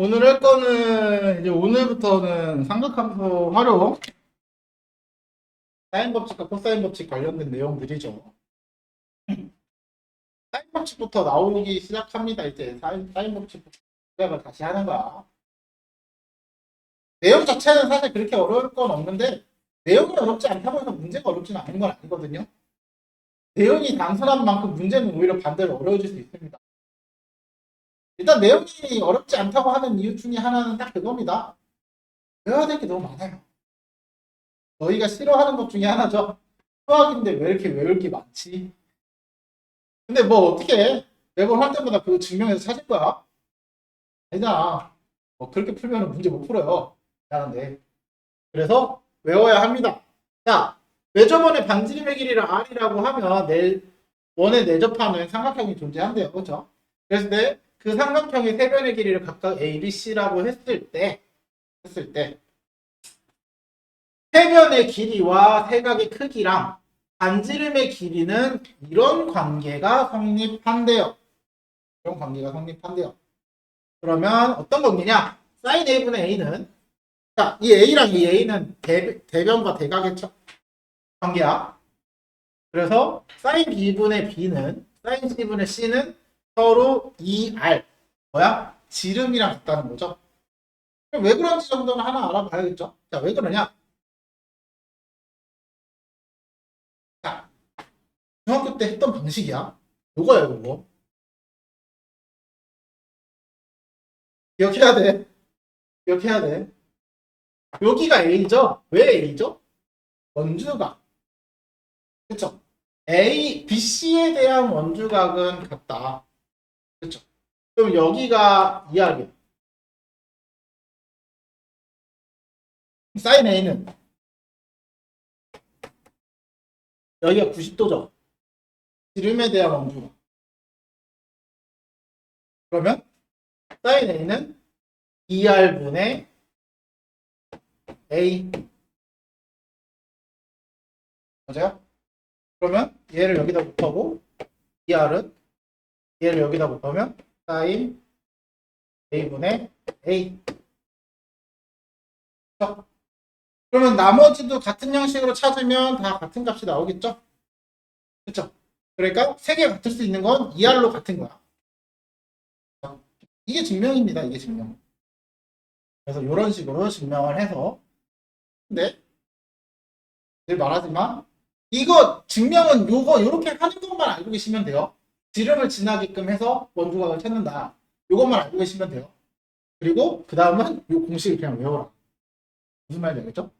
오늘 할 거는 이제 오늘부터는 삼각함수 활용, 사인 법칙과 코사인 법칙 관련된 내용들이죠. 사인 법칙부터 나오기 시작합니다. 이제 사인 법칙부터 시작을 다시 하는 거야. 내용 자체는 사실 그렇게 어려울 건 없는데 내용이 어렵지 않다고 해서 문제가 어렵지는 않은 건 아니거든요. 내용이 단순한 만큼 문제는 오히려 반대로 어려워질 수 있습니다. 일단 내용이 어렵지 않다고 하는 이유 중에 하나는 딱 그겁니다. 외워야 될 게 너무 많아요. 너희가 싫어하는 것 중에 하나죠. 수학인데 왜 이렇게 외울 게 많지? 근데 뭐 어떻게 해? 매번 할 때마다 그거 증명해서 찾을 거야? 아니잖아. 뭐 그렇게 풀면 문제 못 풀어요. 미안한데. 그래서 외워야 합니다. 자, 외접원의 반지름의 길이를 R이라고 하면 원에 내접하는 삼각형이 존재한대요. 그렇죠? 그래서 그 삼각형의 세 변의 길이를 각각 A, B, C라고 했을 때 세변의 길이와 세각의 크기랑 반지름의 길이는 이런 관계가 성립한대요. 이런 관계가 성립한대요. 그러면 어떤 관계냐? sin A분의 A는 자, 이 A랑 이 A는 대변과 대각의 관계야. 그래서 sin B분의 B는 sin C분의 C는 서로 2R 뭐야? 지름이랑 같다는 거죠. 왜 그런지 정도는 하나 알아봐야겠죠. 자, 왜 그러냐? 자, 중학교 때 했던 방식이야. 요거야, 요거. 기억해야 돼. 기억해야 돼. 여기가 A죠? 왜 A죠? 원주각. 그쵸? BC에 대한 원주각은 같다. 그쵸? 그럼 여기가 2R이야. 사인 A는 여기가 90도죠? 지름에 대한 원주각. 그러면 사인 A는 2R분의 A. 맞아요? 그러면 얘를 여기다 곱하고 2R은 얘를 여기다 곱하면 사인 A분의 A. 그쵸? 그러면 나머지도 같은 형식으로 찾으면 다 같은 값이 나오겠죠? 그쵸? 그러니까 세 개 같을 수 있는 건 2R로 같은 거야. 이게 증명입니다. 이게 증명. 그래서 이런 식으로 증명을 해서 근데 늘 말하지만 이거 증명은 요렇게 하는 것만 알고 계시면 돼요. 지름을 지나게끔 해서 원주각을 찾는다. 요것만 알고 계시면 돼요. 그리고 그 다음은 요 공식을 그냥 외워라. 무슨 말인지 알겠죠?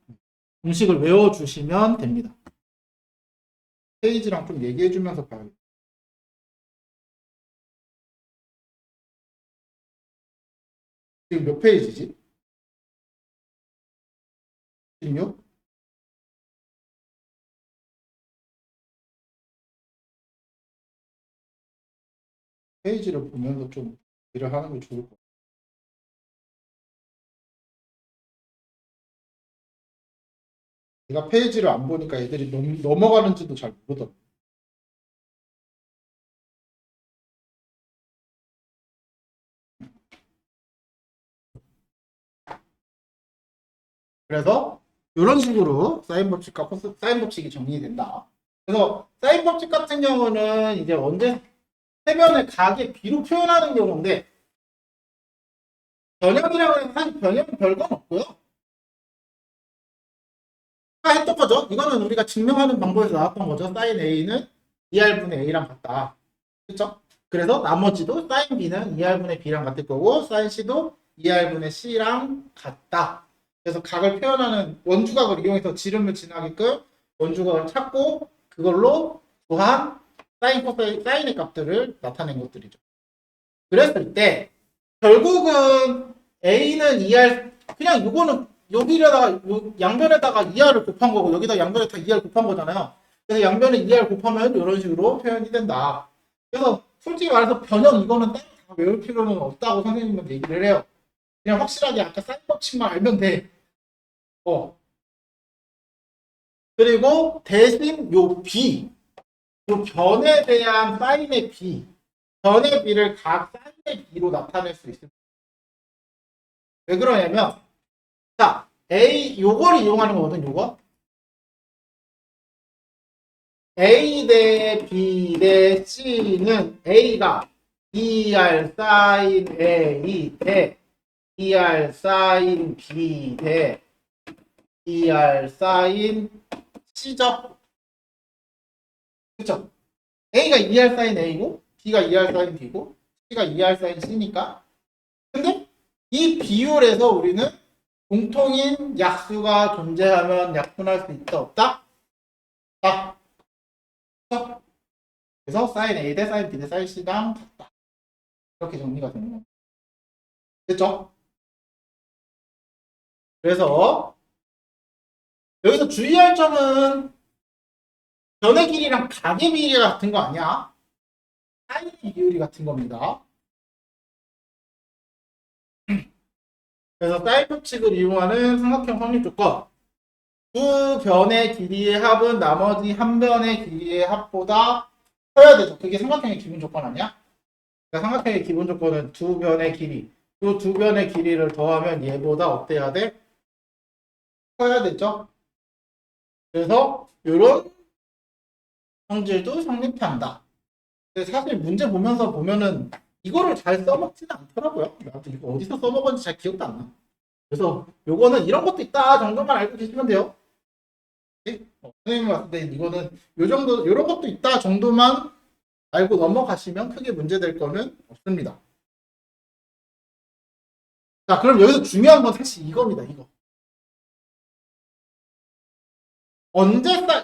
공식을 외워주시면 됩니다. 페이지랑 좀 얘기해주면서 봐요. 지금 몇 페이지지? 16? 페이지를 보면서 좀 일을 하는 게 좋을 것 같아요. 내가 페이지를 안 보니까 애들이 넘어가는지도 잘 모르더라고. 그래서 이런 식으로 사인 법칙과 코스 사인 법칙이 정리된다. 그래서 사인 법칙 같은 경우는 이제 언제 세변을 각의 비로 표현하는 경우인데 변형이라고 해서 사실 변형은 별건 없고요. 아까 했던 거죠. 이거는 우리가 증명하는 방법에서 나왔던 거죠. 사인 A는 2R분의 A랑 같다. 그렇죠? 그래서 나머지도 사인 B는 2R분의 B랑 같을 거고 사인 C도 2R분의 C랑 같다. 그래서 각을 표현하는 원주각을 이용해서 지름을 지나게끔 원주각을 찾고 그걸로 구한 사인 코사인 사인의 값들을 나타낸 것들이죠. 그랬을 때 결국은 A는 2R 그냥 이거는 여기다가 양변에다가 2R을 곱한 거고 여기다 양변에다 2R 곱한 거잖아요. 그래서 양변에 2R 곱하면 이런 식으로 표현이 된다. 그래서 솔직히 말해서 변형 이거는 따로 다 외울 필요는 없다고 선생님은 얘기를 해요. 그냥 확실하게 아까 사인 법칙만 알면 돼. 그리고 대신 요 B, 요 변에 대한 사인의 B, 변의 B를 각 사인의 B로 나타낼 수 있습니다. 왜 그러냐면, 자, A, 요걸 이용하는 거거든, 요거. A 대 B 대 C는 A가 ER 사인 A 대 ER 사인 B 대 ER 사인 C죠? 그쵸? A가 ER 사인 A고 B가 ER 사인 B고 C가 ER 사인 C니까. 근데 이 비율에서 우리는 공통인 약수가 존재하면 약분할 수 있다 없다? 아, 그쵸? 그래서 사인 A 대 사인 B 대 사인 C랑 같다. 이렇게 정리가 되는 거예요. 됐죠? 그래서 여기서 주의할 점은 변의 길이랑 각의 비율이 같은 거 아니야? 사인 비율이 같은 겁니다. 그래서 사인 법칙을 이용하는 삼각형 확률 조건. 두 변의 길이의 합은 나머지 한 변의 길이의 합보다 커야 되죠. 그게 삼각형의 기본 조건 아니야? 그러니까 삼각형의 기본 조건은 두 변의 길이. 그 두 변의 길이를 더하면 얘보다 어때야 돼? 커야 되죠. 그래서 이런 성질도 성립한다. 근데 사실 문제 보면서 보면은 이거를 잘 써먹지는 않더라고요. 나도 이거 어디서 써먹었는지 잘 기억도 안 나. 그래서 요거는 이런 것도 있다 정도만 알고 계시면 돼요. 선생님이 봤을 때 이거는 요 정도, 요런 것도 있다 정도만 알고 넘어가시면 크게 문제될 거는 없습니다. 자, 그럼 여기서 중요한 건 사실 이겁니다. 이거.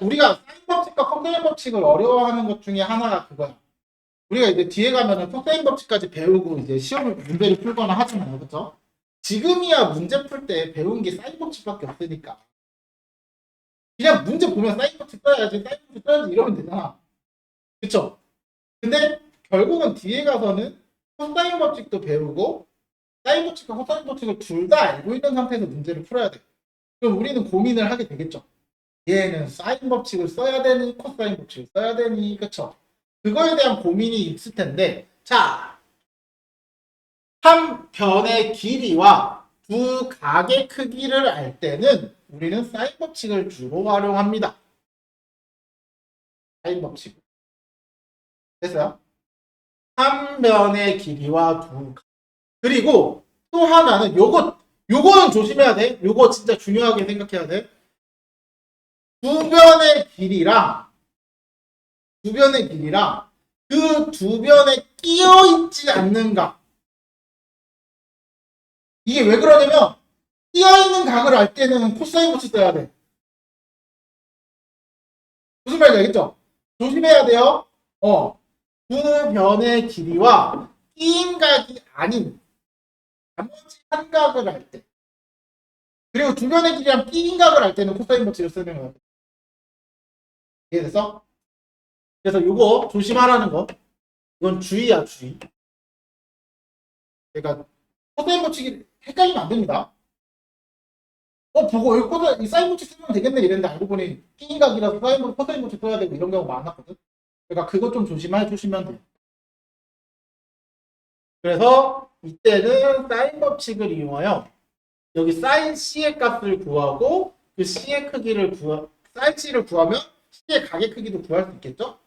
우리가 사인 법칙과 코사인 법칙을 어려워하는 것 중에 하나가 그거야. 우리가 이제 뒤에 가면은 코사인 법칙까지 배우고 이제 시험을 문제를 풀거나 하잖아요. 그쵸? 지금이야 문제 풀 때 배운 게 사인 법칙밖에 없으니까. 그냥 문제 보면 사인 법칙 써야지, 사인 법칙 써야지 이러면 되잖아. 그쵸? 근데 결국은 뒤에 가서는 코사인 법칙도 배우고 사인 법칙과 코사인 법칙을 둘 다 알고 있는 상태에서 문제를 풀어야 돼. 그럼 우리는 고민을 하게 되겠죠. 얘는 사인 법칙을 써야 되니 코사인 법칙을 써야 되니 그쵸? 그거에 대한 고민이 있을 텐데 자, 한 변의 길이와 두 각의 크기를 알 때는 우리는 사인 법칙을 주로 활용합니다. 사인 법칙. 됐어요? 한 변의 길이와 두 각. 그리고 또 하나는 요거는 조심해야 돼. 요거 진짜 중요하게 생각해야 돼. 두 변의 길이랑 그 두 변에 끼어 있지 않는가. 이게 왜 그러냐면 끼어 있는 각을 알 때는 코사인 법칙 써야 돼. 무슨 말인지 알겠죠? 조심해야 돼요. 두 변의 길이와 끼인 각이 아닌 나머지 한 각을 알 때. 그리고 두 변의 길이랑 끼인 각을 알 때는 코사인 법칙을 쓰는 거야. 이해됐어? 그래서 이거 조심하라는 거. 이건 주의야, 주의. 그러니까 코사인 법칙이 헷갈리면 안 됩니다. 보고 이 사인 법칙 쓰면 되겠네 이랬는데 알고 보니 끼인 각이라서 코사인 법칙 써야 되고 이런 경우가 많았거든. 그러니까 그거 좀 조심해 주시면 돼요. 그래서 이때는 사인 법칙을 이용하여 여기 사인 C의 값을 구하고 그 C의 크기를 사인 C를 구하면 C의 각의 크기도 구할 수 있겠죠?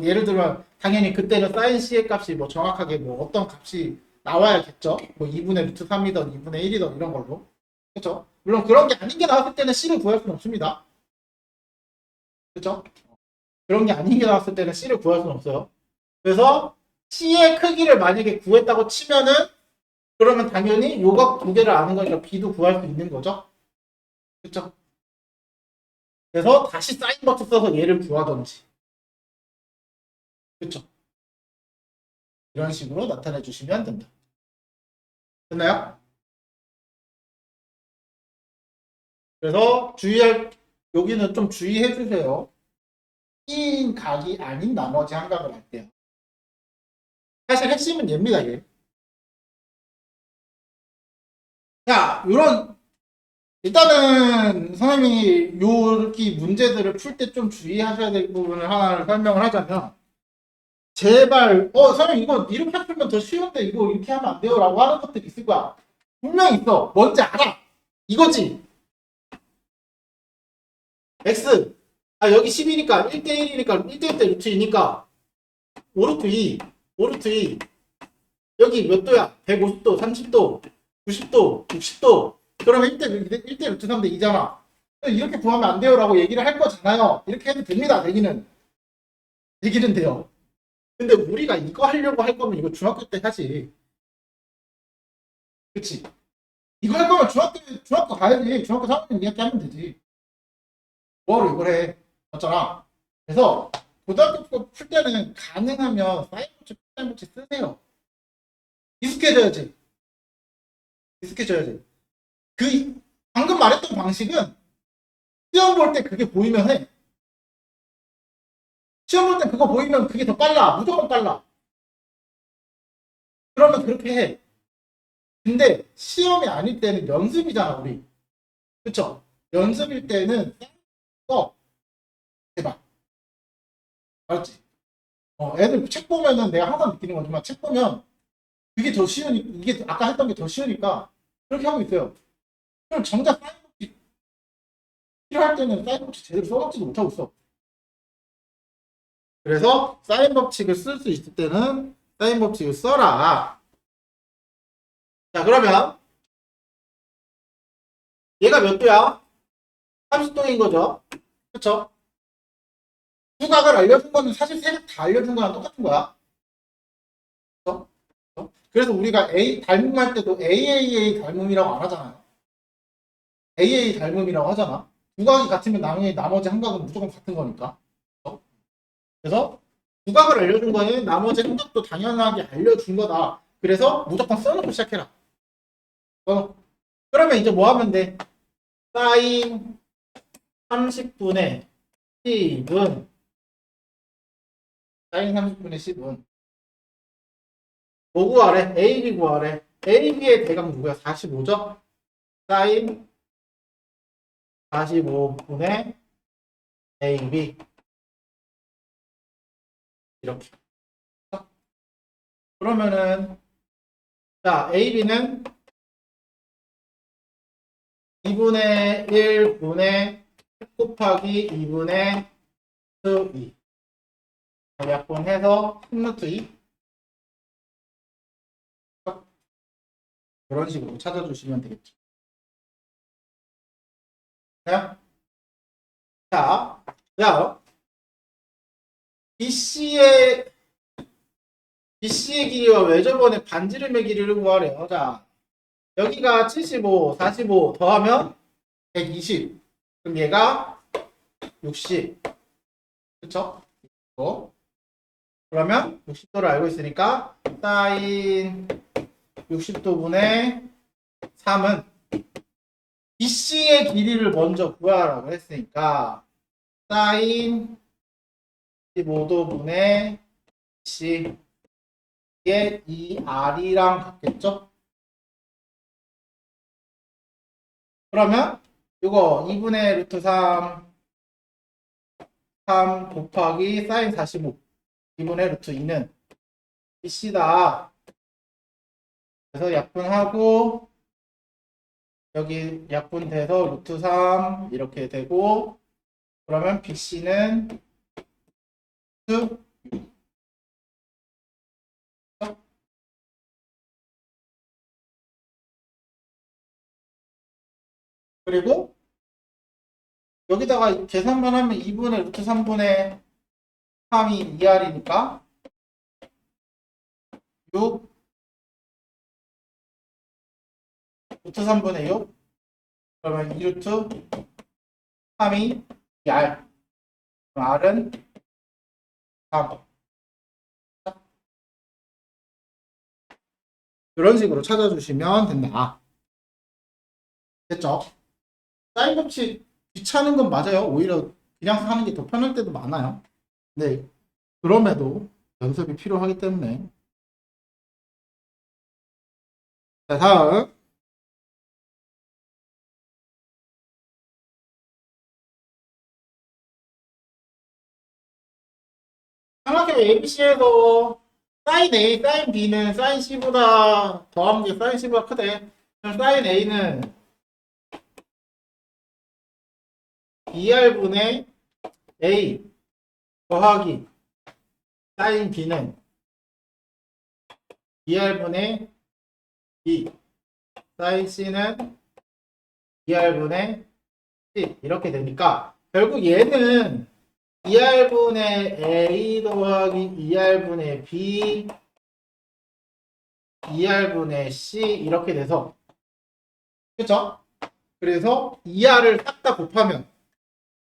예를 들면 당연히 그때는 사인 C의 값이 뭐 정확하게 뭐 어떤 값이 나와야겠죠? 뭐 2분의 루트 3이던 2분의 1이던 이런 걸로. 그렇죠? 물론 그런 게 아닌 게 나왔을 때는 C를 구할 수는 없습니다. 그렇죠? 그런 게 아닌 게 나왔을 때는 C를 구할 수는 없어요. 그래서 C의 크기를 만약에 구했다고 치면은 그러면 당연히 요각 두 개를 아는 거니까 B도 구할 수 있는 거죠. 그렇죠? 그래서 다시 사인 법칙 써서 얘를 구하던지. 그렇죠? 이런 식으로 나타내 주시면 된다. 됐나요? 그래서 여기는 좀 주의해 주세요. 끼인 각이 아닌 나머지 한 각을 할 때요. 사실 핵심은 얘입니다, 얘. 자, 일단은 선생님이 여기 문제들을 풀 때 좀 주의하셔야 될 부분을 하나를 설명을 하자면 제발 선생님 이거 이렇게 풀면 더 쉬운데 이거 이렇게 하면 안 돼요 라고 하는 것들이 있을 거야. 분명히 있어. 뭔지 알아. 이거지. x. 여기 10이니까 1대1이니까 1대1대 루트 2니까 5루트 2. 5루트 2. 여기 몇 도야? 150도, 30도, 90도, 60도. 그러면 1대 루트 3대 2잖아. 이렇게 구하면 안 돼요라고 얘기를 할 거잖아요. 이렇게 해도 됩니다. 얘기는 돼요. 근데 우리가 이거 하려고 할 거면 이거 중학교 때 하지. 그치? 이거 할 거면 중학교 가야지. 중학교 3학년 이렇게 하면 되지. 뭐하러 이걸 해. 맞잖아. 그래서 고등학교 거 풀 때는 가능하면 사인법칙 쓰세요. 익숙해져야지. 익숙해져야지. 방금 말했던 방식은 시험 볼 때 그게 보이면 해. 시험 볼 때 그거 보이면 그게 더 빨라. 무조건 빨라. 그러면 그렇게 해. 근데 시험이 아닐 때는 연습이잖아, 우리. 그쵸? 연습일 때는 써. 제발. 알았지? 애들 책 보면은 내가 항상 느끼는 거지만 책 보면 그게 더 쉬우니까, 이게 아까 했던 게 더 쉬우니까 그렇게 하고 있어요. 그럼 정작 사이버치 필요할 때는 사이버치 제대로 써먹지도 못하고 있어. 그래서 사인 법칙을 쓸 수 있을 때는 사인 법칙을 써라. 자, 그러면 얘가 몇 도야? 30도인 거죠. 그쵸? 수각을 알려준 거는 사실 세각 다 알려준 거랑 똑같은 거야. 그쵸? 그래서 우리가 A 닮음할 때도 AAA 닮음이라고 안 하잖아요. AA 닮음이라고 하잖아. 두 각이 같으면 나머지 한 각은 무조건 같은 거니까. 그쵸? 그래서 두 각을 알려준 거는 나머지 한 각도 당연하게 알려준 거다. 그래서 무조건 써놓고 시작해라. 그러면 이제 뭐 하면 돼? 사인 30분의 10은 사인 30분의 10은 뭐 구하래? AB 구하래. AB의 대각 누구야? 45죠? 사인 45분의 AB 이렇게. 그러면은 자 AB는 2분의 1분의 10 곱하기 2분의 2 약분해서 10루트 2 이런 식으로 찾아주시면 되겠죠. 자, 자, BC의 길이와 외접원의 반지름의 길이를 구하래요. 자, 여기가 75, 45 더하면 120. 그럼 얘가 60. 그쵸? 그러면 60도를 알고 있으니까 사인 60도분의 3은 BC의 길이를 먼저 구하라고 했으니까 사인 15도분의 BC 이게 이 R이랑 같겠죠? 그러면 이거 2분의 루트 3 곱하기 사인 45 2분의 루트 2는 BC다. 그래서 약분하고 여기 약분돼서 루트 3 이렇게 되고 그러면 BC는 루트 6. 그리고 여기다가 계산만 하면 2분의 루트 3분의 3이 2R이니까 6 루트 3분의 6 그러면 2루트 3이 2R 그럼 R은 3 이런 식으로 찾아주시면 된다. 됐죠? 사인 법칙 귀찮은 건 맞아요. 오히려 그냥 하는 게 더 편할 때도 많아요. 네. 그럼에도 연습이 필요하기 때문에. 자, 다음. 삼각형 ABC에서 사인 A, 사인 B는 사인 C보다 더하는 게 사인 C보다 크대. 그럼 사인 A는 2R분의 A 더하기 사인 B는 2R분의 B 사인 C는 2R분의 C 이렇게 되니까 결국 얘는 2R분의 A 더하기 2R분의 B 2R분의 C 이렇게 돼서 그쵸? 그래서 2R을 싹 다 곱하면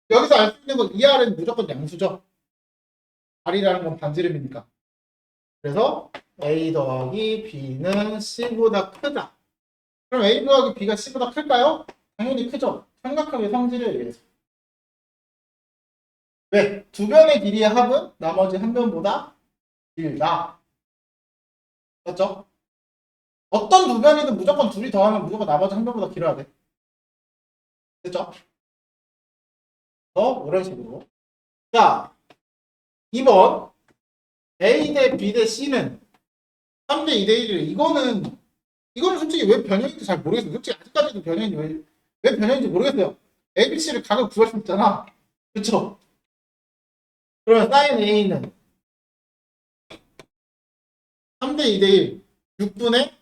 여기서 알 수 있는 건 2R은 무조건 양수죠. R이라는 건 반지름이니까. 그래서 A 더하기 B는 C보다 크다. 그럼 A 더하기 B가 C보다 클까요? 당연히 크죠. 삼각형의 성질에 의해서. 왜? 두 변의 길이의 합은 나머지 한 변보다 길다. 맞죠? 어떤 두 변이든 무조건 둘이 더하면 무조건 나머지 한 변보다 길어야 돼. 됐죠? 이런 식으로. 자, 2번. A 대 B 대 C는 3대 2대 1이래. 이거는 솔직히 왜 변형인지 잘 모르겠어요. 솔직히 아직까지도 변형이 왜 변형인지 모르겠어요. A, B, C를 각을 구할 수 있잖아. 그쵸? 그러면 사인 A는 3대 2대 1, 6분의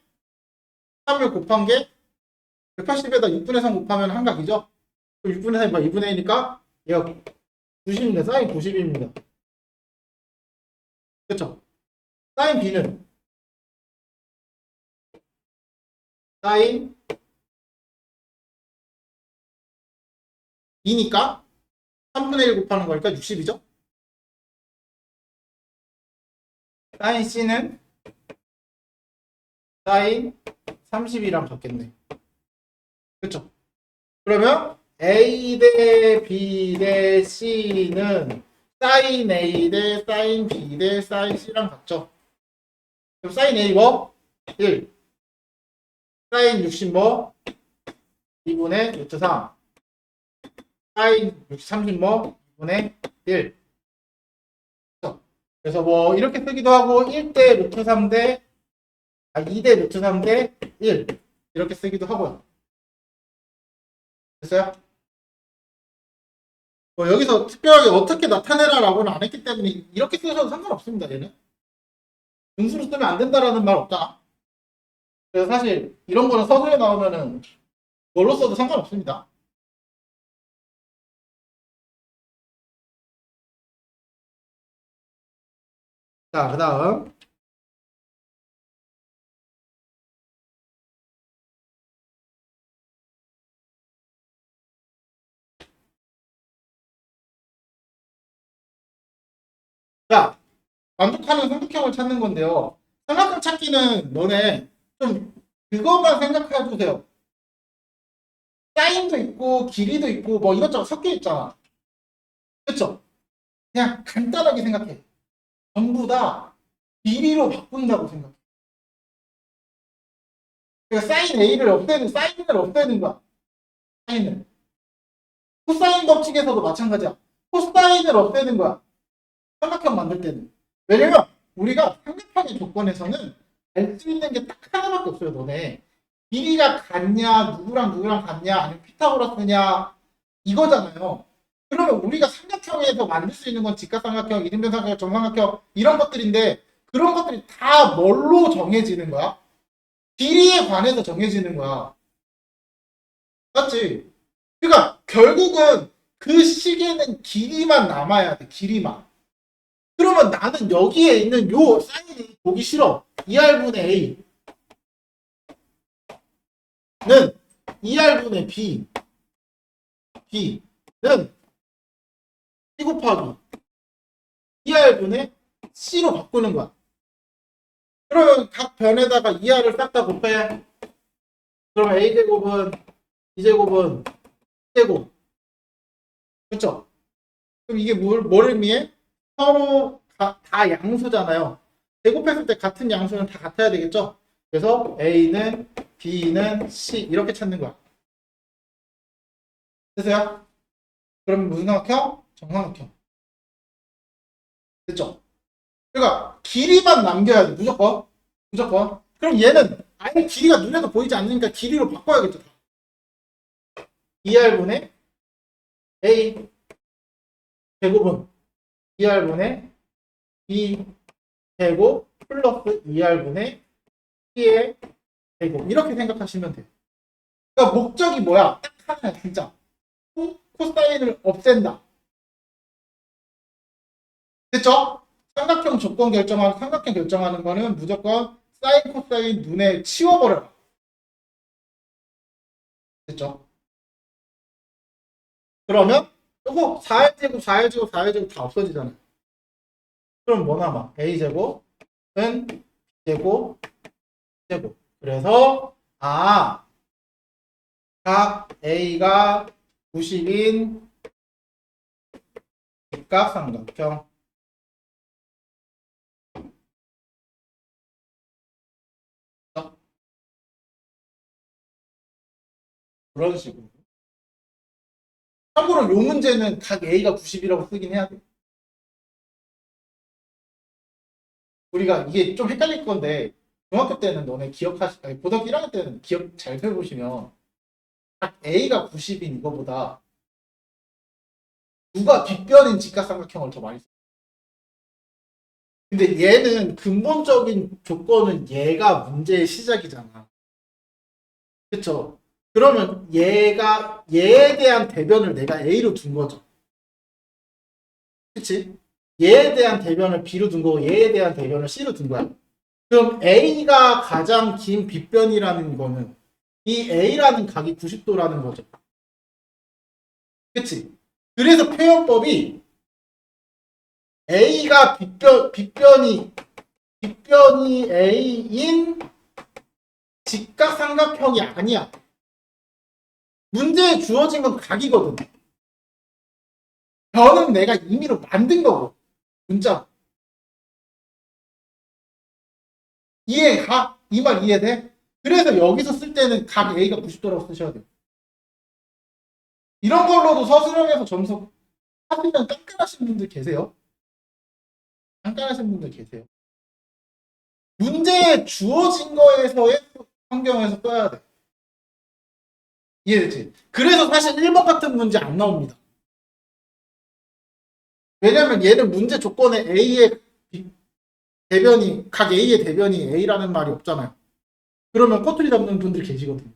3을 곱한 게 180에다 6분의 3 곱하면 한각이죠? 그럼 6분의 3이 2분의 1이니까 얘가 90입니다. 사인 90입니다. 그쵸? 사인 B는 사인 2니까 3분의 1 곱하는 거니까 60이죠? 사인 C는 사인 30이랑 같겠네. 그쵸? 그러면 A 대 B 대 C는 사인 A 대 사인 B 대 사인 C랑 같죠? 그럼 사인 A 뭐? 1. 사인 60 뭐? 2분의 루트 3. 사인 30 뭐? 2분의 1. 그래서 뭐 이렇게 쓰기도 하고 1대 루트 3 대 2대 루트 3 대 1 이렇게 쓰기도 하고요. 됐어요? 뭐 여기서 특별하게 어떻게 나타내라라고는 안 했기 때문에 이렇게 쓰셔도 상관없습니다. 얘는 등수로 쓰면 안 된다라는 말 없잖아. 그래서 사실 이런 거는 서술에 나오면은 뭘로 써도 상관없습니다. 자, 그 다음 자, 만족하는 삼각형을 찾는 건데요. 삼각형 찾기는 너네 좀 그것만 생각해 주세요. 사인도 있고 길이도 있고 뭐 이것저것 섞여 있잖아. 그쵸? 그냥 간단하게 생각해. 전부 다 길이로 바꾼다고 생각해. 그러니까 사인을 없애는 거야. 사인을. 코사인 법칙에서도 마찬가지야. 코사인을 없애는 거야. 삼각형 만들 때는. 왜냐면 우리가 삼각형의 조건에서는 알 수 있는 게 딱 하나밖에 없어요. 너네. 길이가 같냐, 누구랑 같냐, 아니면 피타고라스냐 이거잖아요. 그러면 우리가 삼각형에서 만들 수 있는 건 직각삼각형, 이등변 삼각형, 정삼각형 이런 것들인데 그런 것들이 다 뭘로 정해지는 거야? 길이에 관해서 정해지는 거야. 맞지? 그러니까 결국은 그 식에는 길이만 남아야 돼. 길이만. 그러면 나는 여기에 있는 요 사인이 보기 싫어. 2R분의 A는 2R분의 B는 C 곱하기 2R분의 C로 바꾸는 거야. 그러면 각 변에다가 2R을 싹 다 곱해. 그러면 A제곱은 B제곱은 C제곱. 그쵸? 그럼 이게 뭘 의미해? 서로 다 양수잖아요. 제곱했을 때 같은 양수는 다 같아야 되겠죠? 그래서 A는 B는 C 이렇게 찾는 거야. 됐어요? 그럼 무슨 삼각형? 정삼각형. 됐죠? 그러니까 길이만 남겨야 돼. 무조건. 무조건. 그럼 얘는 아예 길이가 눈에도 보이지 않으니까 길이로 바꿔야겠죠. 2R분의 A 제곱은 2R분의 B 제곱 플러스 2R분의 C의 제곱 이렇게 생각하시면 돼요. 그러니까 목적이 뭐야? 딱 하나야 진짜. 코사인을 없앤다. 됐죠? 삼각형 결정하는 거는 무조건 사인 코사인 눈에 치워버려라. 됐죠? 그러면 이거 4L제곱 4L제곱 4L제곱 다 없어지잖아요. 그럼 뭐 남아? A제곱은 B제곱 제곱. 그래서 각 A가 90인 직각삼각형. 그런 식으로. 참고로 이 문제는 각 A가 90이라고 쓰긴 해야 돼. 우리가 이게 좀 헷갈릴 건데 중학교 때는 너네 아니 고등학교 1학년 때는 기억 잘 해보시면 각 A가 90인 이거보다 누가 빗변인 직각삼각형을 더 많이 써. 근데 얘는 근본적인 조건은 얘가 문제의 시작이잖아. 그쵸? 그러면 얘에 대한 대변을 내가 A로 둔 거죠. 그치? 얘에 대한 대변을 B로 둔 거고 얘에 대한 대변을 C로 둔 거야. 그럼 A가 가장 긴 빗변이라는 거는 이 A라는 각이 90도라는 거죠. 그치? 그래서 표현법이 A가 빗변이 A인 직각삼각형이 아니야. 문제에 주어진 건 각이거든. 변은 내가 임의로 만든 거고. 문자. 이해가? 이 말 이해돼? 그래서 여기서 쓸 때는 각 A가 90도라고 쓰셔야 돼요. 이런 걸로도 서술형에서 점수 하시면 깐깐하신 분들 계세요. 깐깐하신 분들 계세요. 문제에 주어진 거에서의 환경에서 써야 돼. 이해됐지? 그래서 사실 1번 같은 문제 안 나옵니다. 왜냐면 얘는 문제 조건에 A의 대변이, 각 A의 대변이 A라는 말이 없잖아요. 그러면 꼬투리 잡는 분들 계시거든요.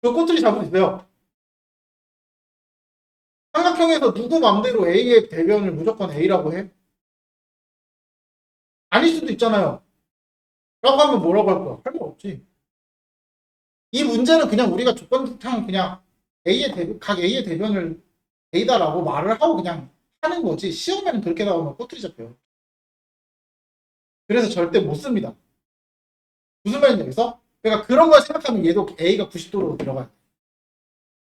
그 꼬투리 잡으세요. 삼각형에서 누구 맘대로 A의 대변을 무조건 A라고 해? 아닐 수도 있잖아요. 라고 하면 뭐라고 할 거야? 할 거 없지. 이 문제는 그냥 우리가 조건상 그냥 각 A의 대변을 A다라고 말을 하고 그냥 하는 거지. 시험에는 그렇게 나오면 꼬투리 잡혀요. 그래서 절대 못 씁니다. 무슨 말인지 알겠어? 그러니까 그런 걸 생각하면 얘도 A가 90도로 들어가요.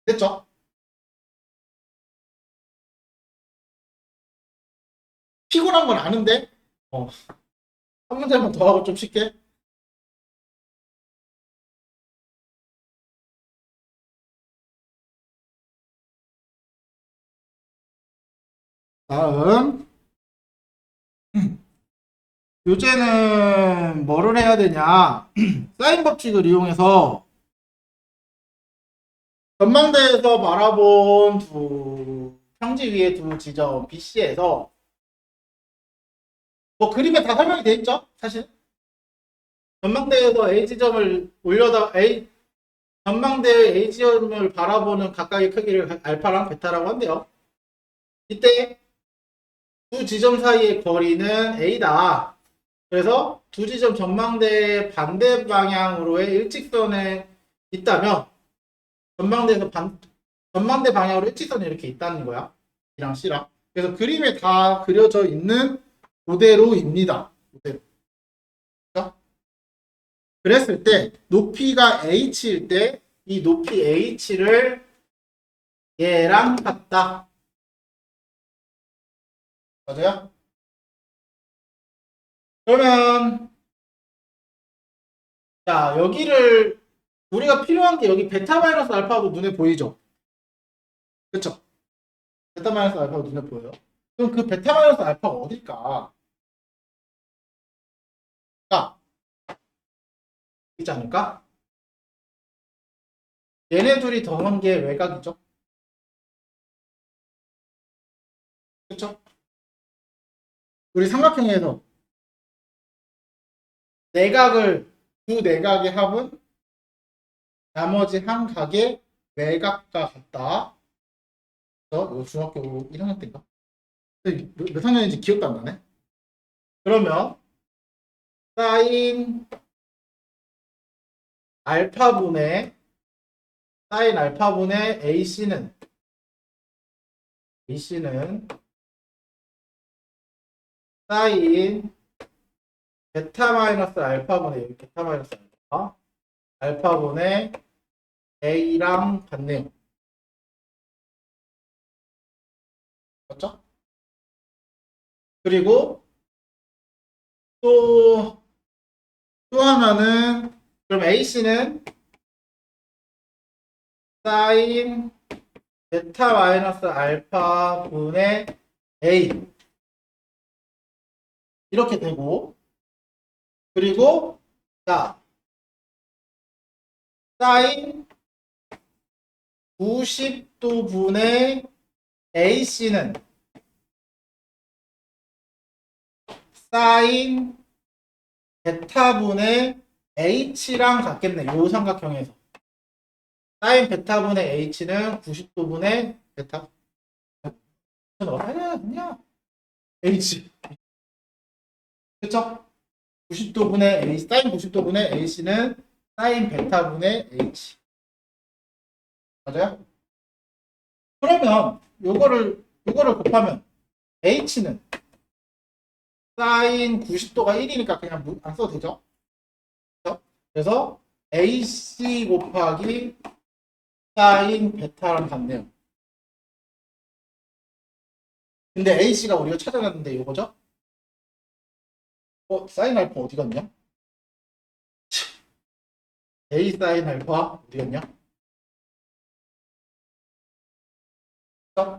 됐죠? 피곤한 건 아는데 한 문제만 더 하고 좀 쉽게. 다음 요제는 뭐를 해야 되냐? 사인 법칙을 이용해서 전망대에서 바라본 평지 위의 두 지점 BC에서 뭐 그림에 다 설명이 돼 있죠? 사실 전망대에서 A 지점을 전망대의 A 지점을 바라보는 각각의 크기를 알파랑 베타라고 한대요. 이때 두 지점 사이의 거리는 A다. 그래서 두 지점 전망대 반대 방향으로의 일직선에 있다면 전망대 방향으로 일직선이 이렇게 있다는 거야. B랑 C랑. 그래서 그림에 다 그려져 있는 그대로입니다. 그대로. 그랬을 때 높이가 h일 때 이 높이 h를 얘랑 같다. 맞아요? 그러면 자 여기를 우리가 필요한 게 여기 베타 마이너스 알파도 눈에 보이죠? 그쵸? 베타 마이너스 알파가 눈에 보여요. 그럼 그 베타 마이너스 알파가 어딜까? 있지 않을까? 얘네 둘이 더한 게 외곽이죠. 그렇죠? 우리 삼각형에서 내각을 두 내각의 합은 나머지 한 각의 외곽과 같다. 이거 중학교 1학년 때인가? 몇 학년인지 기억도 안 나네. 그러면 사인 알파분의 AC는 사인 베타 마이너스 알파분의 여기 베타 마이너스 알파분의 A랑 같네요. 맞죠? 그리고 또 하나는 그럼 AC는 사인 베타 마이너스 알파 분의 A 이렇게 되고 그리고 자 사인 90도 분의 AC는 사인 베타 분의 H랑 같겠네. 요 삼각형에서 사인 베타 분의 H는 90도 분의 베타 아니야 H 그쵸? 90도 분의 A 사인 90도 분의 H는 사인 베타 분의 H 맞아요? 그러면 요거를 곱하면 H는 사인 90도가 1이니까 그냥 안 써도 되죠? 그렇죠? 그래서 AC 곱하기 사인 베타랑 같네요. 근데 AC가 우리가 찾아놨는데 이거죠? 사인 알파 어디 갔냐? A 사인 알파 어디 갔냐?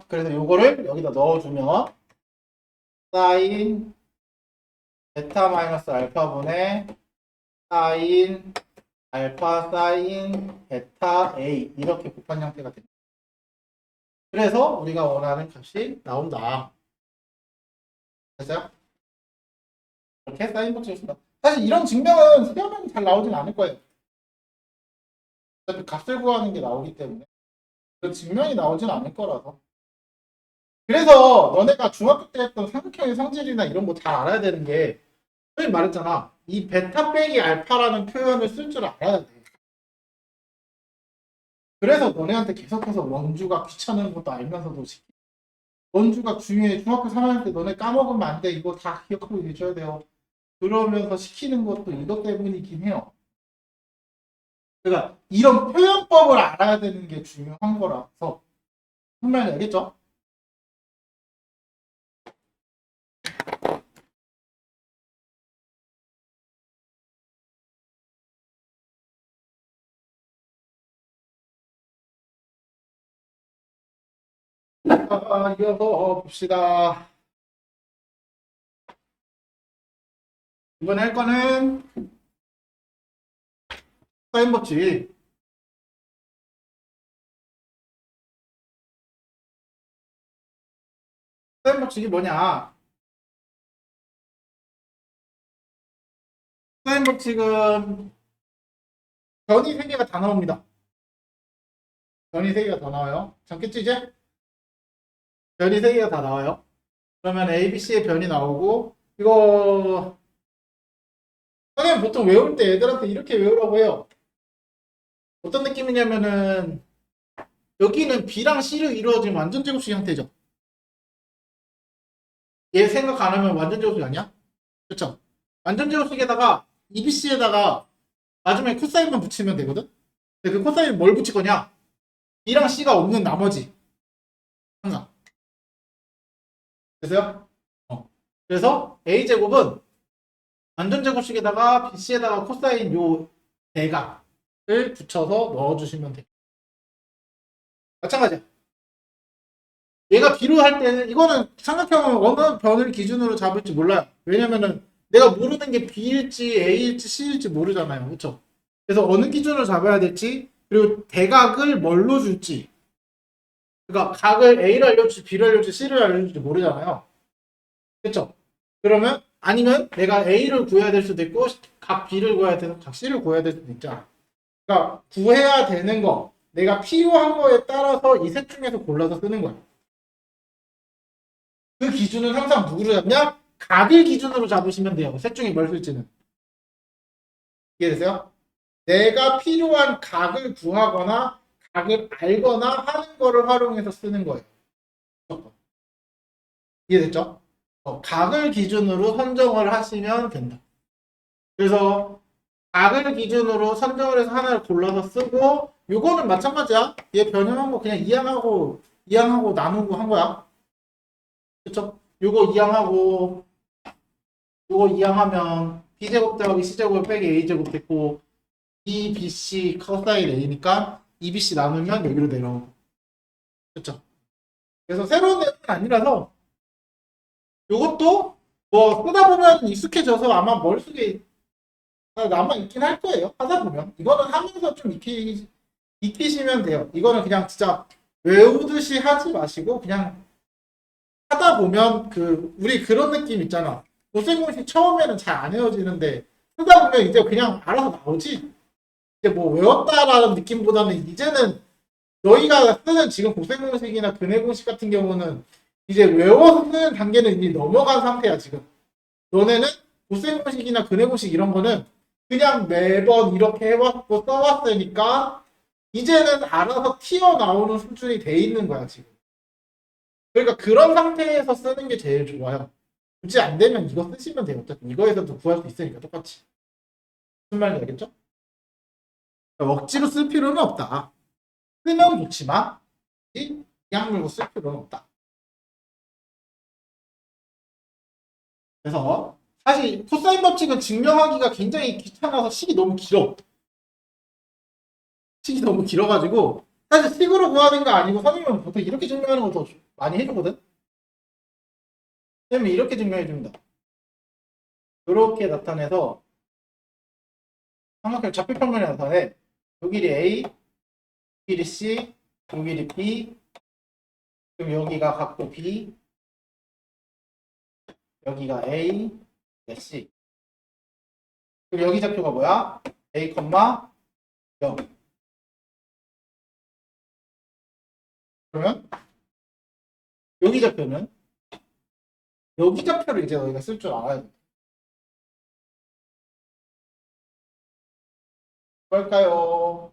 그래서 이거를 여기다 넣어주면 사인 베타 마이너스 알파분의 사인 알파 사인 베타 A 이렇게 곱한 형태가 됩니다. 그래서 우리가 원하는 값이 나온다. 됐어요? 이렇게 사인 법칙을 쓴다. 사실 이런 증명은 수렴은 잘 나오진 않을 거예요. 어차피 값을 구하는 게 나오기 때문에 그 증명이 나오진 않을 거라서. 그래서 너네가 중학교 때 했던 삼각형의 성질이나 이런 거 잘 알아야 되는 게 선생님 말했잖아. 이 베타 빼기 알파라는 표현을 쓸 줄 알아야 돼. 그래서 너네한테 계속해서 원주가 귀찮은 것도 알면서도 원주가 중요해. 중학교 3학년 때 너네 까먹으면 안 돼. 이거 다 기억하고 있어야 돼요. 그러면서 시키는 것도 이것 때문이긴 해요. 그러니까 이런 표현법을 알아야 되는 게 중요한 거라서 정말 알겠죠? 이어서 봅시다. 이번에 할 거는 사인 법칙. 사인 법칙이 뭐냐? 사인 법칙은 변이 3개가 다 나옵니다. 변이 3개가 다 나와요. 잠겠지 이제? 변이 3개가 다 나와요. 그러면 ABC의 변이 나오고 이거 선생님 보통 외울 때 애들한테 이렇게 외우라고 해요. 어떤 느낌이냐면은 여기는 B랑 C로 이루어진 완전 제곱식 형태죠. 얘 생각 안 하면 완전 제곱식 아니야? 그쵸? 완전 제곱식에다가 EBC에다가 나중에 코사인만 붙이면 되거든? 근데 그 코사인 뭘 붙일 거냐? B랑 C가 없는 나머지 항상. 됐어요? 그래서 A제곱은 완전 제곱식에다가 BC에다가 코사인 요 대각을 붙여서 넣어주시면 돼요. 마찬가지야. 얘가 B로 할 때는 이거는 삼각형은 어느 변을 기준으로 잡을지 몰라요. 왜냐면은 내가 모르는 게 B일지 A일지 C일지 모르잖아요. 그렇죠? 그래서 어느 기준으로 잡아야 될지, 그리고 대각을 뭘로 줄지, 그러니까 각을 A를 알려줄지 B를 알려줄지 C를 알려줄지 모르잖아요. 그렇죠? 그러면 아니면 내가 A를 구해야 될 수도 있고 각 B를 구해야 돼서 각 C를 구해야 될 수도 있잖아. 그러니까 구해야 되는 거, 내가 필요한 거에 따라서 이 셋 중에서 골라서 쓰는 거야. 그 기준은 항상 누구로 잡냐? 각을 기준으로 잡으시면 돼요. 셋 중에 뭘 쓸지는. 이해되세요? 내가 필요한 각을 구하거나 각을 알거나 하는 거를 활용해서 쓰는 거예요. 이해됐죠? 각을 기준으로 선정을 하시면 된다. 그래서 각을 기준으로 선정을 해서 하나를 골라서 쓰고, 요거는 마찬가지야. 얘 변형한 거 그냥 이항하고 나누고 한 거야. 그쵸? 요거 이항하면 b제곱 더하기 c제곱 빼기 a제곱 됐고, 2bc 코사인 a니까 2bc 나누면 여기로 내려오고. 그쵸? 그래서 새로운 내용은 아니라서 요것도 뭐 쓰다 보면 익숙해져서 아마 머릿속에 남아 있긴 할 거예요. 하다 보면. 이거는 하면서 좀 익히시면 돼요. 이거는 그냥 진짜 외우듯이 하지 마시고 그냥 하다 보면 우리 그런 느낌 있잖아. 고생공식 처음에는 잘 안 외워지는데 쓰다 보면 이제 그냥 알아서 나오지. 이제 뭐 외웠다라는 느낌보다는 이제는 너희가 쓰는 지금 고생공식이나 근해공식 같은 경우는 이제 외워서 쓰는 단계는 이미 넘어간 상태야 지금. 너네는 고생공식이나 근해공식 이런 거는 그냥 매번 이렇게 해왔고 써왔으니까 이제는 알아서 튀어나오는 수준이 돼 있는 거야 지금. 그러니까 그런 상태에서 쓰는 게 제일 좋아요. 굳이 안 되면 이거 쓰시면 돼요. 어차피 이거에서도 구할 수 있으니까 똑같이. 무슨 말인지 알겠죠? 억지로 쓸 필요는 없다. 쓰면 좋지만 그냥 물고 쓸 필요는 없다. 그래서 사실 코사인 법칙은 증명하기가 굉장히 귀찮아서 식이 너무 길어. 식이 너무 길어가지고 사실 식으로 구하는 거 아니고 선생님은 보통 이렇게 증명하는 거 더 많이 해주거든. 선생님이 이렇게 증명해줍니다. 이렇게 나타내서 삼각형 좌표평면에 나타내. 요 길이 A, 요 길이 C, 요 길이 B, 그럼 여기가 각도 B, 여기가 A, C. 그리고 여기 좌표가 뭐야? A, 0. 그러면 여기 좌표는 여기 좌표를 이제 너희가 쓸 줄 알아야 돼. 뭘까요?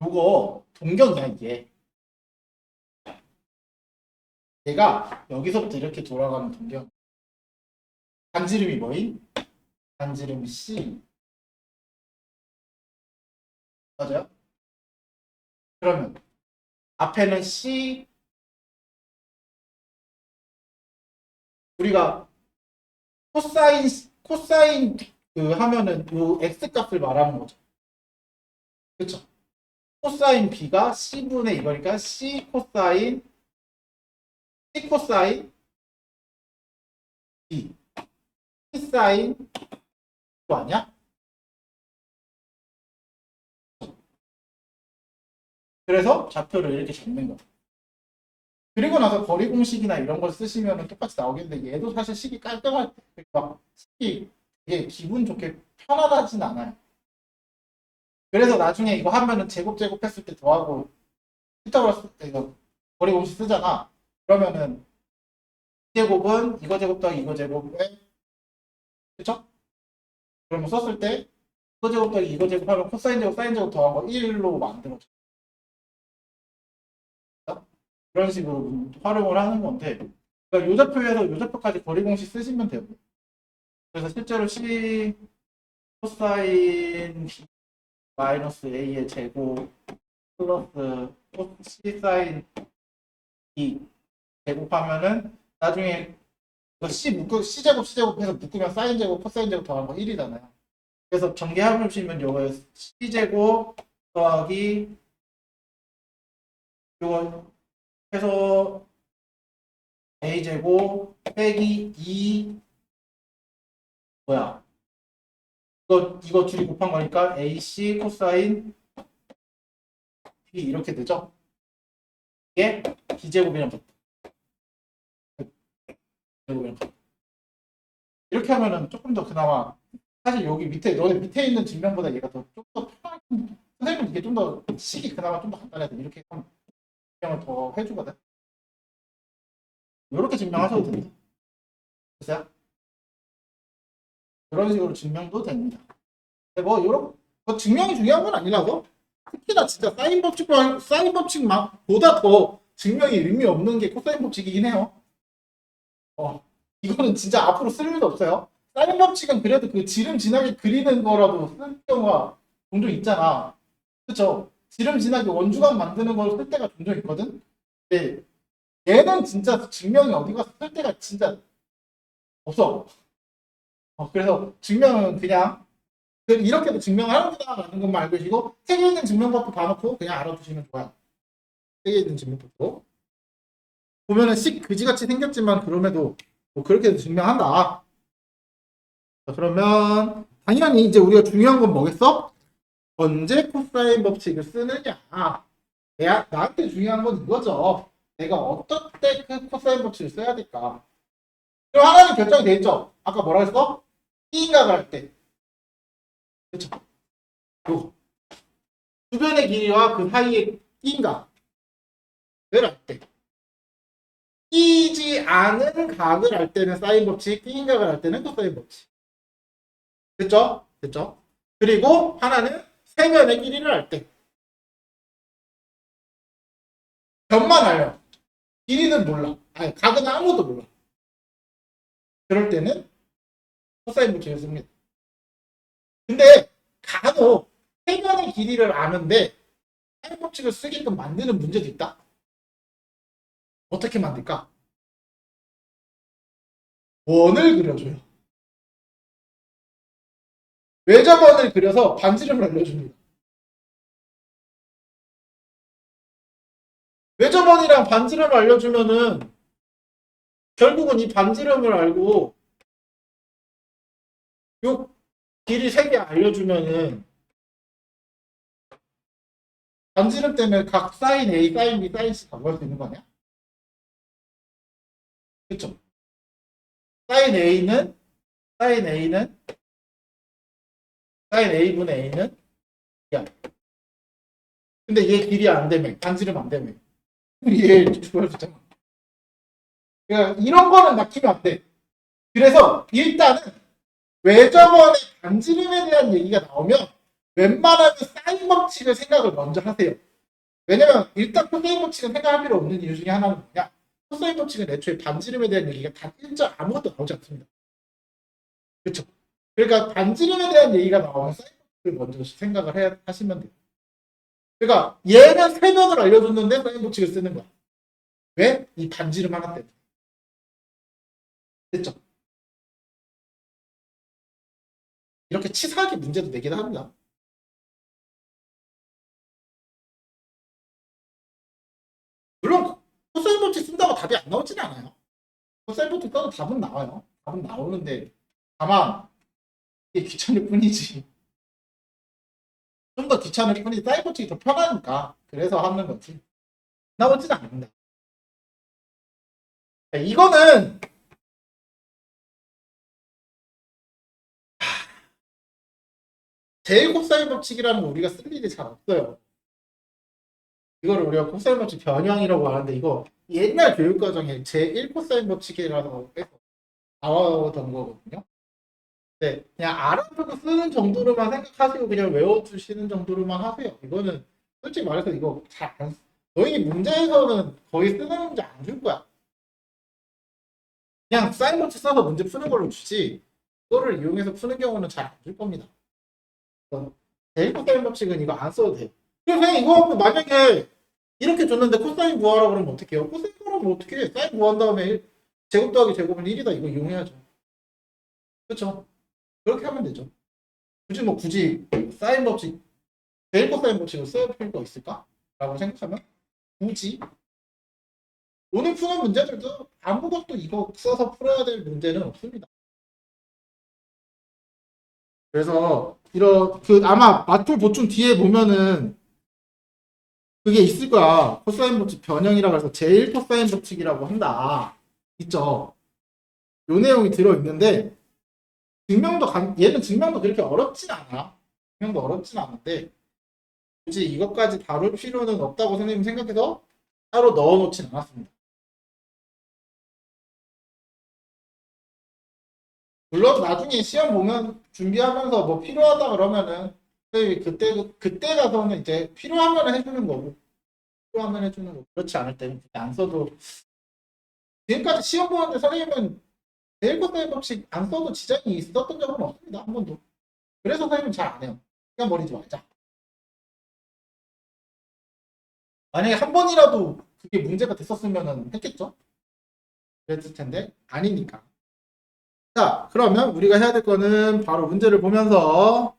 요거 동경이야 이게. 얘가 여기서부터 이렇게 돌아가는 동경. 반지름이 뭐임? 반지름 C. 맞아요? 그러면 앞에는 C, 우리가 코사인 하면은 요 x 값을 말하는 거죠. 그렇죠? 코사인 b가 c분의 이거니까 c 코사인 b, c 사인 거 아니야? 그래서 좌표를 이렇게 잡는 거야. 그리고 나서 거리 공식이나 이런 걸 쓰시면 똑같이 나오겠는데 얘도 사실 식이 깔끔할 막 식이 되게 기분 좋게 편하다진 않아요. 그래서 나중에 이거 하면은 제곱 했을 때 더하고 피타고라스 이거 거리 공식 쓰잖아. 그러면은 제곱은 이거 제곱 더하기 이거 제곱에, 그쵸? 그러면 썼을 때 이거 제곱 더하기 이거 제곱 하면 코사인 제곱 사인 제곱 더한 거 1로 만들어져. 그런 식으로 활용을 하는 건데, 그러니까 요 좌표에서 요 좌표까지 거리 공식 쓰시면 되고. 그래서 실제로 C 코사인 마이너스 A의 제곱 플러스 C 사인 B 제곱하면은 나중에 C 제곱 해서 묶으면 사인 제곱 코사인 제곱 더한 거 1이잖아요. 그래서 전개해 보시면 요거 C 제곱 더하기 이거 해서 a제곱 빼기 2 뭐야? 이거 둘이 곱한 거니까 ac 코사인 b 이렇게 되죠? 이게 b제곱이랑 같다. 제곱이랑 같다. 이렇게 하면은 조금 더 그나마 사실 여기 밑에 너네 밑에 있는 증명보다 얘가 더 좀 더 편하게 선생님은 이게 좀 더 식이 그나마 좀 더 간단해서 이렇게 하면 증명을 더 해주거든. 이렇게 증명하셔도 됩니다. 됐어요? 이런 식으로 증명도 됩니다. 근데 뭐 이런 뭐 증명이 중요한 건 아니라서 특히나 진짜 사인 법칙보다 더 증명이 의미 없는 게 코사인 법칙이긴 해요. 이거는 진짜 앞으로 쓸 일도 없어요. 사인 법칙은 그래도 그 지름 진하게 그리는 거라도 쓸 경우가 종종 있잖아. 그쵸? 지름 진하게 원주각 만드는 걸 쓸 때가 종종 있거든. 근데 얘는 진짜 증명이 어디 가서 쓸 때가 진짜 없어. 그래서 증명은 그냥 이렇게도 증명하는구나라는 것만 알고 계시고 책에 있는 증명법도 봐놓고 그냥 알아두시면 좋아요. 책에 있는 증명법도 보면은 식 그지같이 생겼지만 그럼에도 뭐 그렇게도 증명한다. 자, 그러면 당연히 이제 우리가 중요한 건 뭐겠어? 언제 코사인 법칙을 쓰느냐. 나한테 중요한 건 이거죠. 내가 어떤 때 그 코사인 법칙을 써야 될까? 그럼 하나는 결정이 돼 있죠. 아까 뭐라 했어? B인각을 할 때. 그렇죠? 요거. 주변의 길이와 그 사이의 B인각을 할 때. 끼지 않은 각을 할 때는 사인 법칙, 끼인 각을 할 때는 코사인 법칙. 됐죠? 됐죠? 그리고 하나는 세면의 길이를 할 때. 변만 알려. 길이는 몰라. 아니, 각은 아무도 몰라. 그럴 때는 코사인 법칙을 씁니다. 근데 간혹 세면의 길이를 아는데 사인 법칙을 쓰게끔 만드는 문제도 있다. 어떻게 만들까? 원을 그려줘요. 외접원을 그려서 반지름을 알려줍니다. 외접원이랑 반지름을 알려주면은 결국은 이 반지름을 알고 요 길이 3개 알려주면은 반지름 때문에 각 사인 A, 사인 B, 사인 C 다 구할 수 있는 거 아니야? 그쵸? 사인 A는 사인 A는 사인 A분의 A는 야. 근데 얘 길이 안 되면 반지름 안 되면 얘 구할 수 있잖아. 그러니까 이런 거는 막히면 안 돼. 그래서 일단은 외접원의 반지름에 대한 얘기가 나오면 웬만하면 사인 법칙을 생각을 먼저 하세요. 왜냐면 일단 코사인 법칙은 생각할 필요 없는 이유 중에 하나는 뭐냐? 코사인 법칙은 애초에 반지름에 대한 얘기가 단 1절 아무것도 나오지 않습니다. 그렇죠? 그러니까 반지름에 대한 얘기가 나오면 사인 법칙을 먼저 생각을 하시면 돼요. 그러니까 얘는 세면을 알려줬는데 사인 법칙을 쓰는 거야. 왜? 이 반지름 하나 때문에. 됐죠? 이렇게 치사하게 문제도 내긴 합니다. 물론 코사인 법칙 쓴다고 답이 안 나오지는 않아요. 코사인 법칙 써도 답은 나와요. 답은 나오는데 다만 이게 귀찮을 뿐이지. 좀 더 귀찮을 뿐이지 사인 법칙이 더 편하니까 그래서 하는 거지. 나오지는 않는다. 이거는 제일 코사인 법칙이라는 거 우리가 쓸 일이 잘 없어요. 이거를 우리가 코사인 법칙 변형이라고 하는데 이거 옛날 교육과정에 제1 코사인 법칙이라고 해서 나오던 거거든요. 네, 그냥 알아두고 쓰는 정도로만 생각하시고 그냥 외워두시는 정도로만 하세요. 이거는 솔직히 말해서 이거 잘 안, 너희 문제에서는 거의 쓰는 문제 안 줄 거야. 그냥 사인 법칙 써서 문제 푸는 걸로 주지 이거를 이용해서 푸는 경우는 잘 안 줄 겁니다. 제일 코사인 법칙은 이거 안 써도 돼요. 그래서 그냥 이거 만약에 이렇게 줬는데 코사인 구하라 그러면 어떻게 해요? 코사인 구하면 어떻게 해? 사인 구한 다음에 제곱 더하기 제곱은 1이다 이거 이용해야죠. 그렇죠? 그렇게 하면 되죠. 굳이 사인 법칙 제일 코사인 법칙을 쓸 필요가 있을까? 라고 생각하면 굳이 오늘 푸는 문제들도 아무것도 이거 써서 풀어야 될 문제는 없습니다. 그래서 이런 그 아마 마툴 보충 뒤에 보면은 그게 있을 거야. 코사인 법칙 변형이라고 해서 제일 코사인 법칙이라고 한다. 있죠. 요 내용이 들어 있는데 얘는 증명도 그렇게 어렵진 않아. 증명도 어렵진 않은데 굳이 이것까지 다룰 필요는 없다고 선생님 생각해서 따로 넣어놓진 않았습니다. 물론 나중에 시험 보면 준비하면서 뭐 필요하다 그러면은 그때 가서는 이제 필요하면 해주는 거고 필요하면 해주는 거고 그렇지 않을 때는 그때 안 써도 지금까지 시험 보는데 선생님은 제일 코사인 법칙 안 써도 지장이 있었던 적은 없습니다. 한 번도. 그래서 선생님은 잘 안 해요. 시간 버리지 말자. 만약에 한 번이라도 그게 문제가 됐었으면 했겠죠? 그랬을 텐데 아니니까. 자, 그러면 우리가 해야 될 거는 바로 문제를 보면서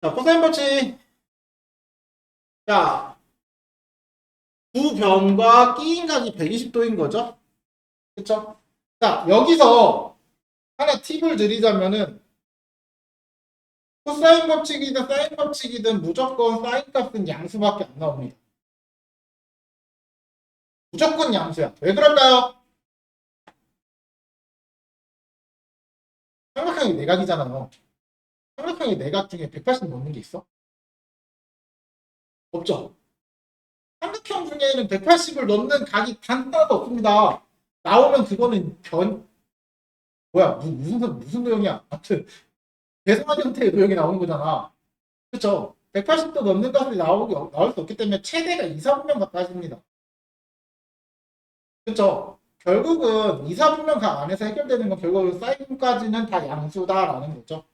자, 코사인 법칙 자, 두 변과 끼인각이 120도인 거죠? 그쵸? 자, 여기서 하나 팁을 드리자면은 코사인 법칙이든 사인 법칙이든 무조건 사인 값은 양수밖에 안 나옵니다. 무조건 양수야. 왜 그럴까요? 삼각형이 내각이잖아요. 삼각형의 내각 중에 180 넘는 게 있어? 없죠. 삼각형 중에는 180을 넘는 각이 단 하나도 없습니다. 나오면 그거는 뭐야 무슨 도형이야? 아무튼 배성한 형태의 도형이 나오는 거잖아. 그렇죠? 180도 넘는 값이 나올 수 없기 때문에 최대가 2, 4분면 가까이집니다. 그렇죠? 결국은 2, 4분면 각 안에서 해결되는 건 결국은 사인까지는 다 양수다라는 거죠.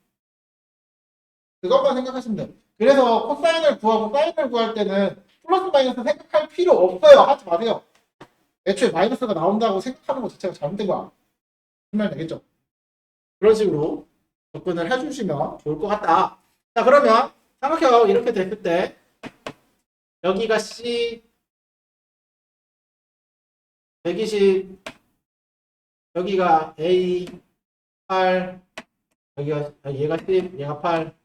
그것만 생각하시면 돼요. 그래서 코사인을 구하고 사인을 구할 때는 플러스 마이너스 생각할 필요 없어요. 하지 마세요. 애초에 마이너스가 나온다고 생각하는 것 자체가 잘못된 거야. 설명 되겠죠? 그런 식으로 접근을 해주시면 좋을 것 같다. 자, 그러면 삼각형 이렇게 됐을 때 여기가 C 120 여기가 A 8 얘가 10 얘가 8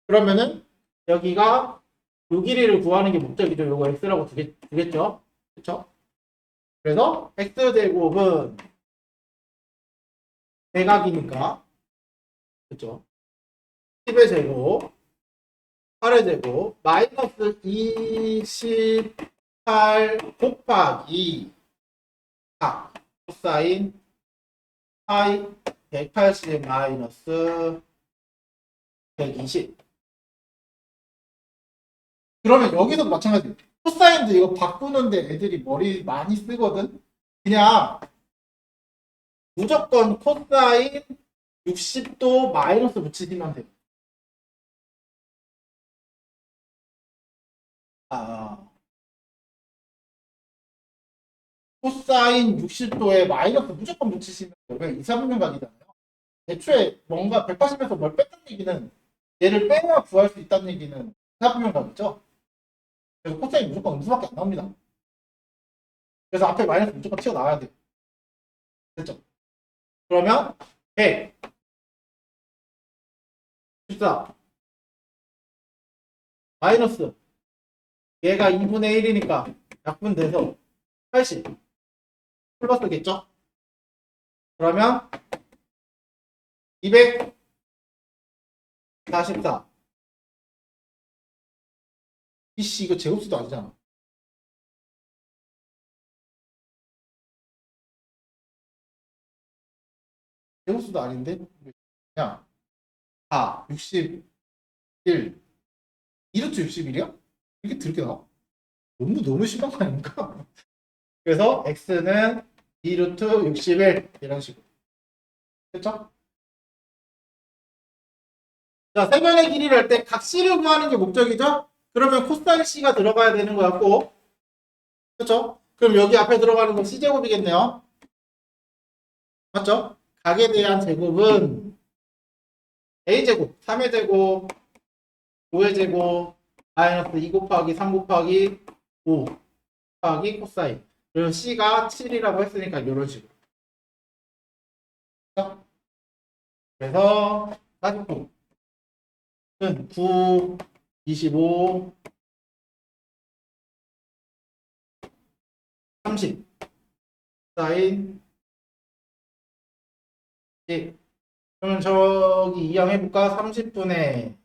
그러면은 여기가 요 길이를 구하는 게 목적이죠. 요거 x라고 두겠죠. 그렇죠? 그래서 x제곱은 대각이니까 그렇죠? 10의 제곱 8의 제곱 마이너스 28 곱하기 4 코사인 파이 180 마이너스 120 그러면 여기도 마찬가지 코사인도 이거 바꾸는데 애들이 머리 많이 쓰거든 그냥 무조건 코사인 60도 마이너스 붙이시면 돼요. 코사인 60도에 마이너스 무조건 붙이시면 돼요. 왜 2, 3분면 각이잖아요. 애초에 뭔가 180에서 뭘 뺐다는 얘기는 얘를 빼야 구할 수 있다는 얘기는 2, 4분면 각이죠. 그래서 코사인 무조건 음수밖에 안 나옵니다. 그래서 앞에 마이너스 무조건 튀어나와야 돼요. 됐죠? 그러면 100 14 마이너스 얘가 2분의 1이니까 약분돼서 80 플러스겠죠? 그러면 244 이씨 이거 제곱수도 아니잖아. 제곱수도 아닌데 그냥 4 61 2루트 61이야? 이게 들게 나와? 너무 심한 거 아닙니까? 그래서 x는 2루트 61 이런 식으로 됐죠? 자, 세변의 길이를 할 때 각 c를 구하는 게 목적이죠? 그러면 코사인 c가 들어가야 되는 거 같고 그렇죠? 그럼 여기 앞에 들어가는 건 c제곱이겠네요. 맞죠? 각에 대한 제곱은 a제곱, 3의 제곱, 5의 제곱, 마이너스 2 곱하기 3 곱하기 5 곱하기 코사인. 그리고 C가 7이라고 했으니까 이런 식으로. 그래서 49는 9, 25, 30 사인 10. 그러면 저기 이항해볼까? 30분에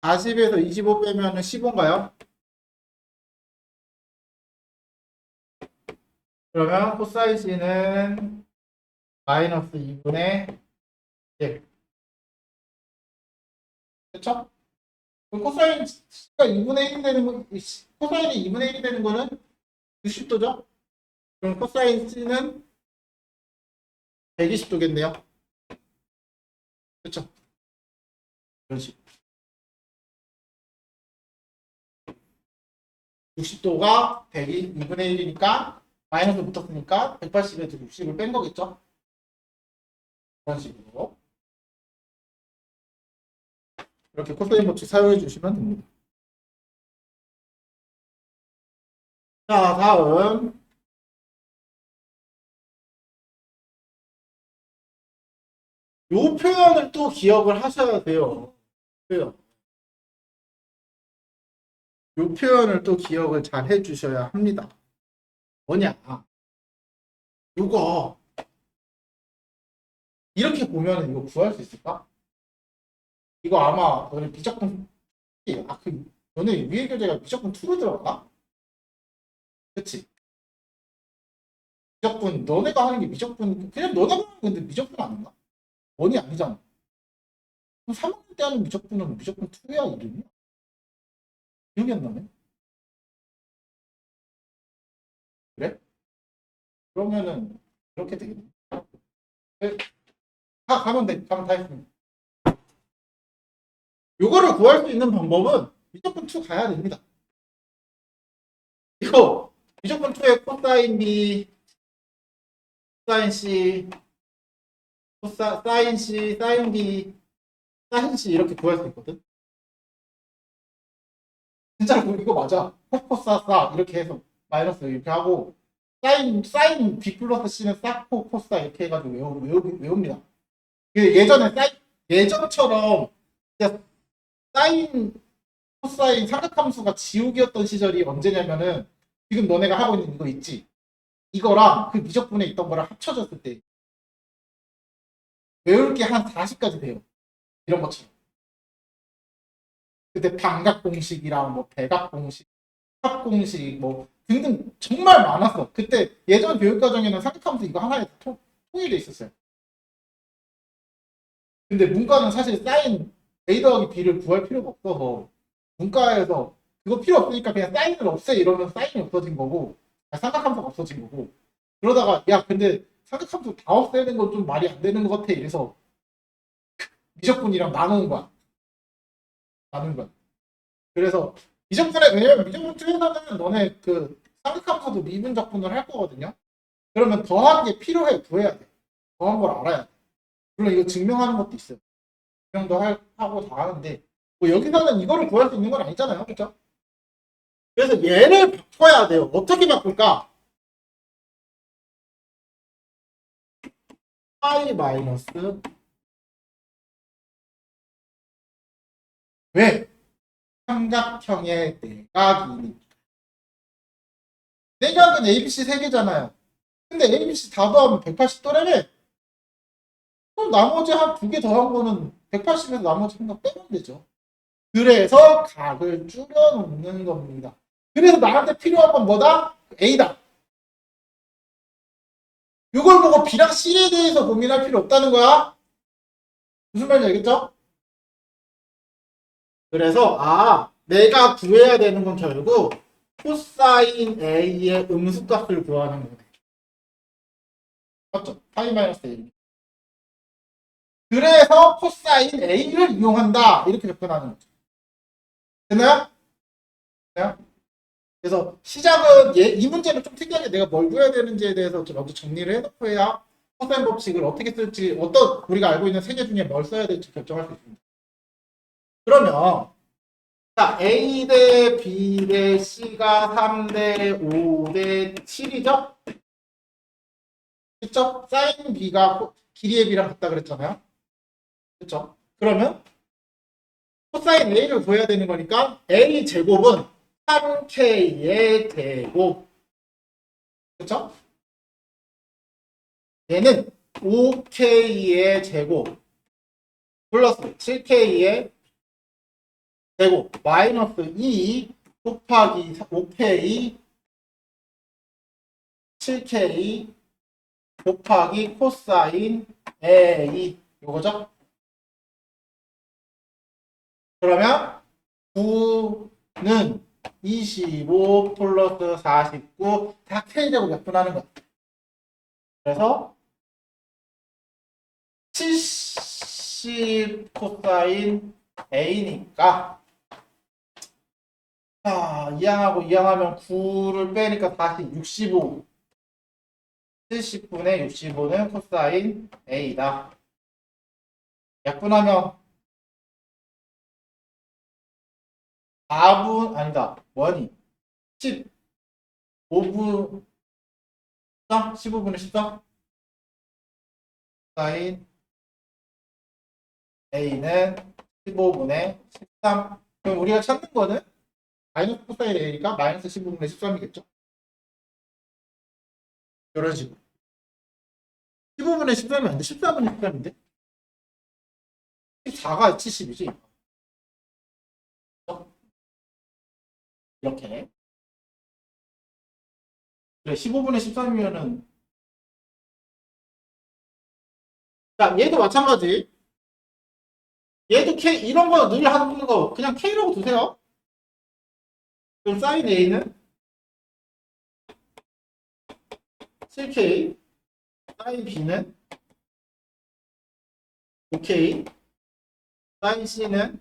40에서 25 빼면 15인가요? 그러면 코사인 C는 마이너스 2분의 1. 그쵸? 코사인 C가 2분의 1이 되는 거, 코사인이 2분의 1이 되는 거는 90도죠? 그럼 코사인 C는 120도겠네요. 그쵸? 그렇지. 60도가 2분의 1이니까 마이너스 붙었으니까 180에서 60을 뺀 거겠죠? 그런 식으로 이렇게 코사인 법칙 사용해 주시면 됩니다. 자, 다음 요 표현을 또 기억을 하셔야 돼요. 요 표현을 또 기억을 잘 해주셔야 합니다. 뭐냐? 요거 이렇게 보면 이거 구할 수 있을까? 이거 아마 너네 미적분 너네 위에 교재가 미적분 2로 들어가? 그치? 미적분 너네가 하는 게 미적분 그냥 너네가 하는 건데 미적분 아닌가? 원이 아니잖아. 그럼 3학년 때 하는 미적분은 미적분 2야 이름이? 기억이 안 나네. 그래? 그러면은 이렇게 되겠네. 네. 가면 돼. 가면 다 했습니다. 요거를 구할 수 있는 방법은 미적분 2 가야 됩니다. 이거 미적분 2의 코사인 B, 코사인 C, 사인 C, 사인 B, 사인 C 이렇게 구할 수 있거든. 진짜로 이거 맞아. 코코사사 이렇게 해서 마이너스 이렇게 하고 사인 B 플러스 C는 사코 코사 이렇게 해가지고 외웁니다. 예전에 예전처럼 사인 코사인 삼각함수가 지우기였던 시절이 언제냐면은 지금 너네가 하고 있는 이거 있지? 이거랑 그 미적분에 있던 거랑 합쳐졌을 때 외울 게 한 40까지 돼요. 이런 것처럼. 그때 방각 공식이랑 뭐 대각 공식, 합 공식 뭐 등등 정말 많았어. 그때 예전 교육과정에는 삼각함수 이거 하나에 통일돼 있었어요. 근데 문과는 사실 사인 A 더하기 B를 구할 필요가 없어서 문과에서 그거 필요 없으니까 그냥 사인을 없애 이러면 사인이 없어진 거고 삼각함수가 없어진 거고 그러다가 야 근데 삼각함수 다 없애는 건 좀 말이 안 되는 것 같아 이래서 미적분이랑 나누는 거야. 나누는 거야. 그래서 미적분에 왜냐면 미적분 투에서는 너네 그 삼각함수도 미분적분을 할 거거든요. 그러면 더한 게 필요해 구해야 돼. 더한 걸 알아야 돼. 물론 이거 증명하는 것도 있어요. 증명도 하고 다 하는데 뭐 여기서는 이거를 구할 수 있는 건 아니잖아요. 그렇죠? 그래서 얘를 바꿔야 돼요. 어떻게 바꿀까? 파이 마이너스 왜? 삼각형의 내각이니까. 내각은 ABC 3개잖아요. 근데 ABC 다 더하면 180도라며? 그럼 나머지 한 2개 더한 거는 180에서 나머지 한거 빼면 되죠. 그래서 각을 줄여놓는 겁니다. 그래서 나한테 필요한 건 뭐다? A다. 이걸 보고 B랑 C에 대해서 고민할 필요 없다는 거야. 무슨 말인지 알겠죠? 그래서 내가 구해야 되는 건 결국 코사인 A의 음수값을 구하는 거네. 맞죠? 파이 마이너스 A. 그래서 코사인 A를 이용한다. 이렇게 접근하는 거죠. 됐나요? 됐나요? 그래서 시작은 이 문제는 좀 특이하게 내가 뭘 구해야 되는지에 대해서 좀 먼저 정리를 해놓고 해야 코사인 법칙을 어떻게 쓸지 어떤 우리가 알고 있는 세 개 중에 뭘 써야 될지 결정할 수 있습니다. 그러면 자, A 대 B 대 C가 3 대 5 대 7이죠? 그쵸? 사인 B가 길이의 B랑 같다 그랬잖아요. 그쵸? 그러면 코사인 A를 구해야 되는 거니까 A 제곱은 3K의 제곱. 그쵸? 얘는 5K의 제곱 플러스 7K의 제곱 마이너스 2 곱하기 5K 7K 곱하기 코사인 A 요거죠? 그러면 9는 25 플러스 49 다 K제곱 약분하는 거야. 그래서 70 코사인 A니까 자, 이항하고 이항하면 9를 빼니까 다시 65 70분의 65는 코사인 A다. 약분하면 4분 아니다. 뭐니? 15분 15분의 14 코사인 A는 15분의 13. 그럼 우리가 찾는 거는 마이너스 코사인 A니까 마이너스 15분의 13이겠죠? 이런 식으로. 15분의 13이 안 돼. 14분의 13인데? 14가 70이지. 이렇게. 그래, 15분의 13이면은. 자, 얘도 마찬가지. 얘도 K, 이런 거 늘 하는 거 그냥 K라고 두세요. 그럼 사인 A는 7K, 사인 B는 5K, 사인 C는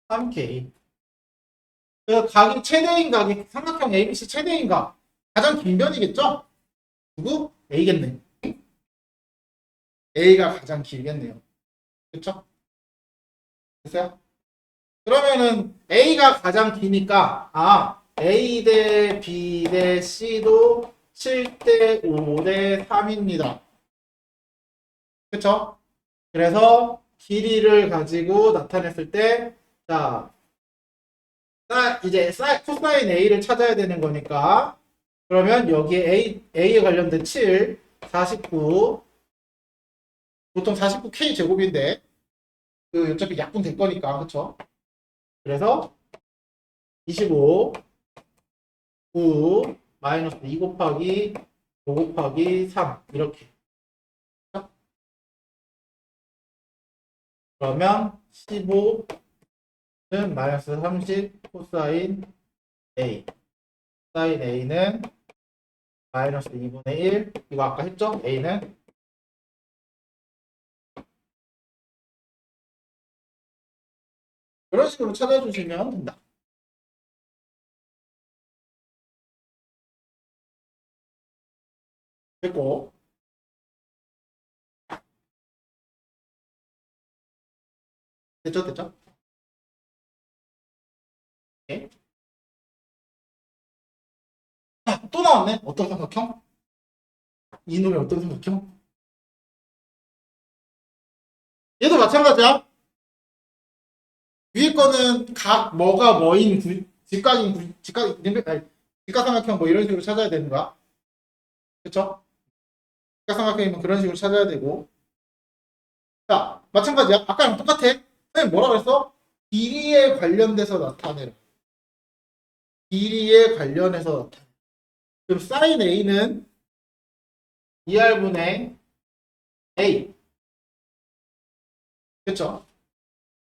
3K. 그래서 각이 최대인 각이 삼각형 ABC 최대인 각 가장 긴 변이겠죠? 누구? A겠네. A가 가장 길겠네요. 그쵸? 됐어요? 그러면은 A가 가장 기니까 A 대 B 대 C도 7 대 5 대 3입니다. 그쵸? 그래서 길이를 가지고 나타냈을 때 자, 이제 코사인 A를 찾아야 되는 거니까 그러면 여기에 A에 관련된 7, 49 보통 49K 제곱인데 그 어차피 약분 될 거니까 그쵸? 그래서 25 9 마이너스 2 곱하기 5 곱하기 3 이렇게 그러면 15는 마이너스 30 코사인 A 사인 A는 마이너스 2분의 1 이거 아까 했죠? A는 이런 식으로 찾아주시면 된다. 됐고 됐죠? 됐죠? 네. 또 나왔네. 어떤 삼각형? 이놈의 어떤 삼각형? 얘도 마찬가지야. 위에 거는 각 뭐가 뭐인 직각인 직각삼각형 뭐 이런 식으로 찾아야 되는 거야. 그쵸? 직각삼각형이면 그런 식으로 찾아야 되고. 자, 마찬가지야. 아까랑 똑같아. 선생님 뭐라 그랬어? 길이에 관련돼서 나타내라. 길이에 관련해서 나타내. 그럼 사인 A는 2R분의 A. 그쵸?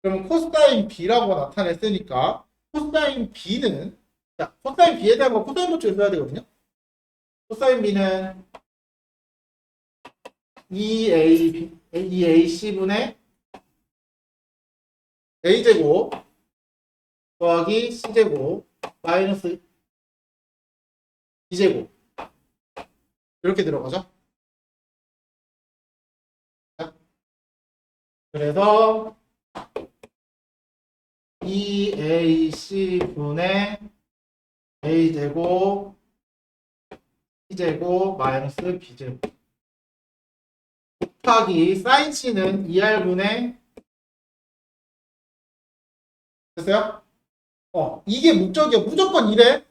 그럼 코사인 B라고 나타냈으니까 코사인 B는 자, 코사인 B에 대한 거 코사인 법칙을 써야 되거든요. 코사인 B는 2AC분의 A제곱 더하기 C제곱 마이너스 B제곱 이렇게 들어가죠. 그래서 2ac분의 a제곱 c제곱 마이너스 b제곱 곱하기 사인 c는 2r분의 됐어요? 이게 목적이야. 무조건 이래.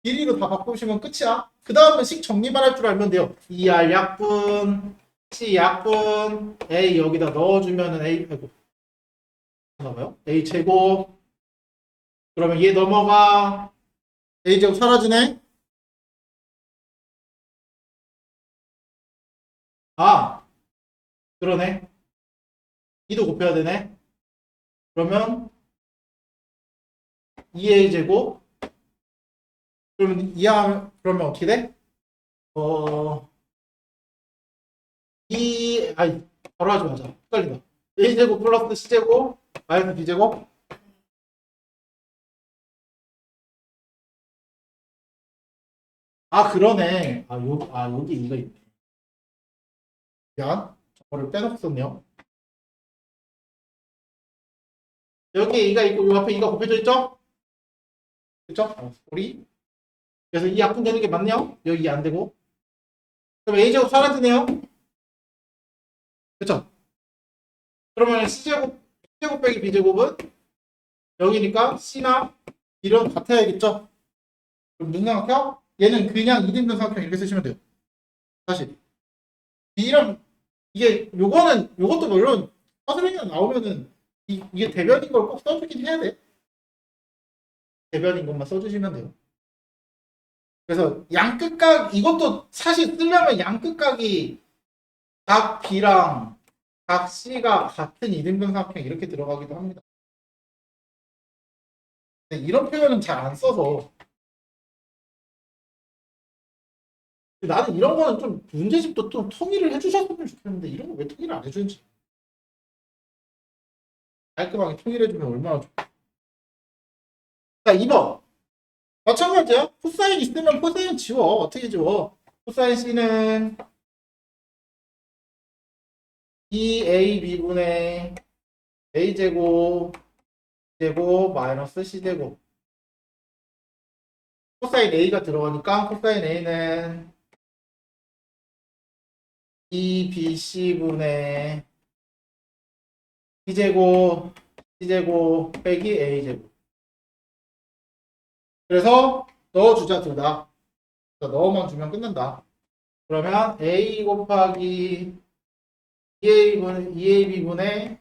길이로 다 바꾸시면 끝이야. 그 다음은 식 정리만 할 줄 알면 돼요. 2r 약분, c 약분, a 여기다 넣어주면은 a, 아이고, 뭐요? a 제곱. 그러면 얘 넘어가. a 제곱 사라지네. 아, 그러네. 2도 곱해야 되네. 그러면 2a 제곱. 그러면 그러면 어떻게 돼? 아니, 바로 하지 마자. 헷갈린다. a제곱 플러스 c제곱 마이너스 b제곱. 아, 그러네. 여기 이가 있네. 미안. 저거를 빼놓었었네요. 여기 이가 있고, 요 앞에 이가 곱해져 있죠? 그쵸? 우리. 그래서 이 약분 되는 게 맞네요? 여기 안 되고. 그럼 a제곱 사라지네요? 그쵸? 그러면 c제곱 빼기 b제곱은 여기니까 c나 이런 같아야겠죠? 그럼 무슨 삼각형? 얘는 그냥 이등변 삼각형 이렇게 쓰시면 돼요. 다시. 이런 요것도 물론 사슬이가 나오면은 이게 대변인 걸 꼭 써주긴 해야 돼. 대변인 것만 써주시면 돼요. 그래서 양끝각 이것도 사실 쓰려면 양끝각이 각 B랑 각 C가 같은 이등변 삼각형 이렇게 들어가기도 합니다. 근데 이런 표현은 잘 안 써서 나는 이런 거는 좀 문제집도 좀 통일을 해주셨으면 좋겠는데 이런 거 왜 통일을 안 해주는지 깔끔하게 통일해주면 얼마나 좋아. 자, 2번 마찬가지야. 코사인 있으면 코사인 지워. 어떻게 지워? 코사인 C는 2ab분의 a제곱 제곱 마이너스 c제곱. 코사인 a가 들어가니까 코사인 a는 2bc분의 b제곱 c제곱 빼기 a제곱. 그래서 넣어주자 둘 다. 넣어만 주면 끝난다. 그러면 a 곱하기 2ab분의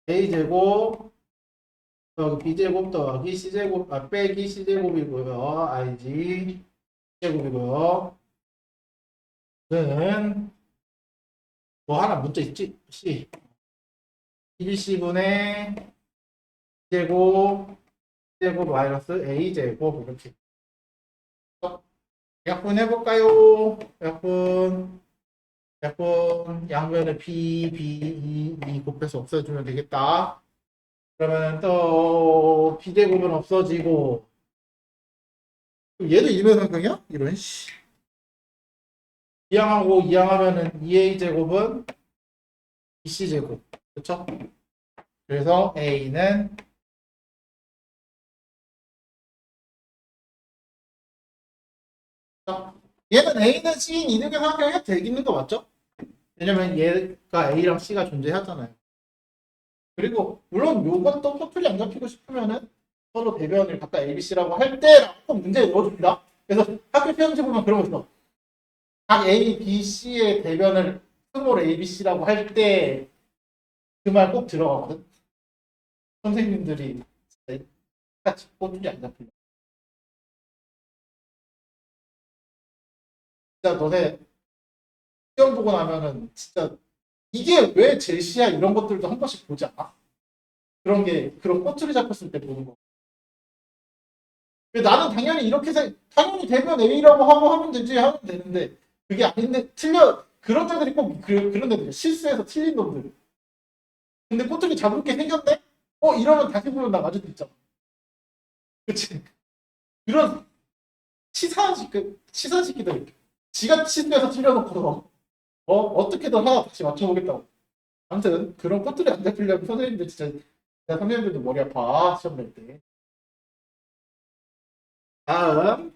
a제곱 더하기 b제곱 더하기 c제곱 빼기 c제곱이고요. IG c제곱이고요. 는 뭐 하나 문자 있지? C 2bc분의 제곱 제곱 마이너스 a제곱 이렇게 약분 해볼까요? 약분 양변에 b, b, 2 곱해서 없애주면 되겠다. 그러면 또 b제곱은 없어지고 얘도 이등변삼각형이야? 이런 씨. 이항하고 이항하면은 2a제곱은 2c제곱 그쵸? 그래서 a는 얘는 a는 c인 이등변 삼각형이 되겠는 거 맞죠? 왜냐면 얘가 a랑 c가 존재하잖아요. 그리고 물론 요것도 커플이 안 잡히고 싶으면은 서로 대변을 각각 ABC라고 할 때라고 문제에 넣어줍니다. 그래서 학교 시험지 보면 그런 거 있어. 각 A, B, C의 대변을 스몰 ABC라고 할 때 그 말 꼭 들어가거든. 선생님들이 같이 꼬투리 안 잡히면. 진짜 너네 시험 보고 나면은 진짜 이게 왜 제시야 이런 것들도 한 번씩 보지 않아? 그런 꼬투리 잡혔을 때 보는 거. 나는 당연히 당연히 대변 A라고 하고 하면 되지 하면 되는데 그게 아닌데 그런 애들이 꼭 그런 애들 실수해서 틀린 놈들. 근데 꼬투리 잡을 게 생겼네? 이러면 다시 보면 나 맞을 수 있잖아. 그치? 그런 치사한 새끼들. 지가 치수해서 틀려놓고 어떻게든 하나 다시 맞춰보겠다고. 아무튼 그런 꼬투리 안 잡히려면 선생님들 진짜 선생님들도 머리 아파 시험 낼 때. 다음.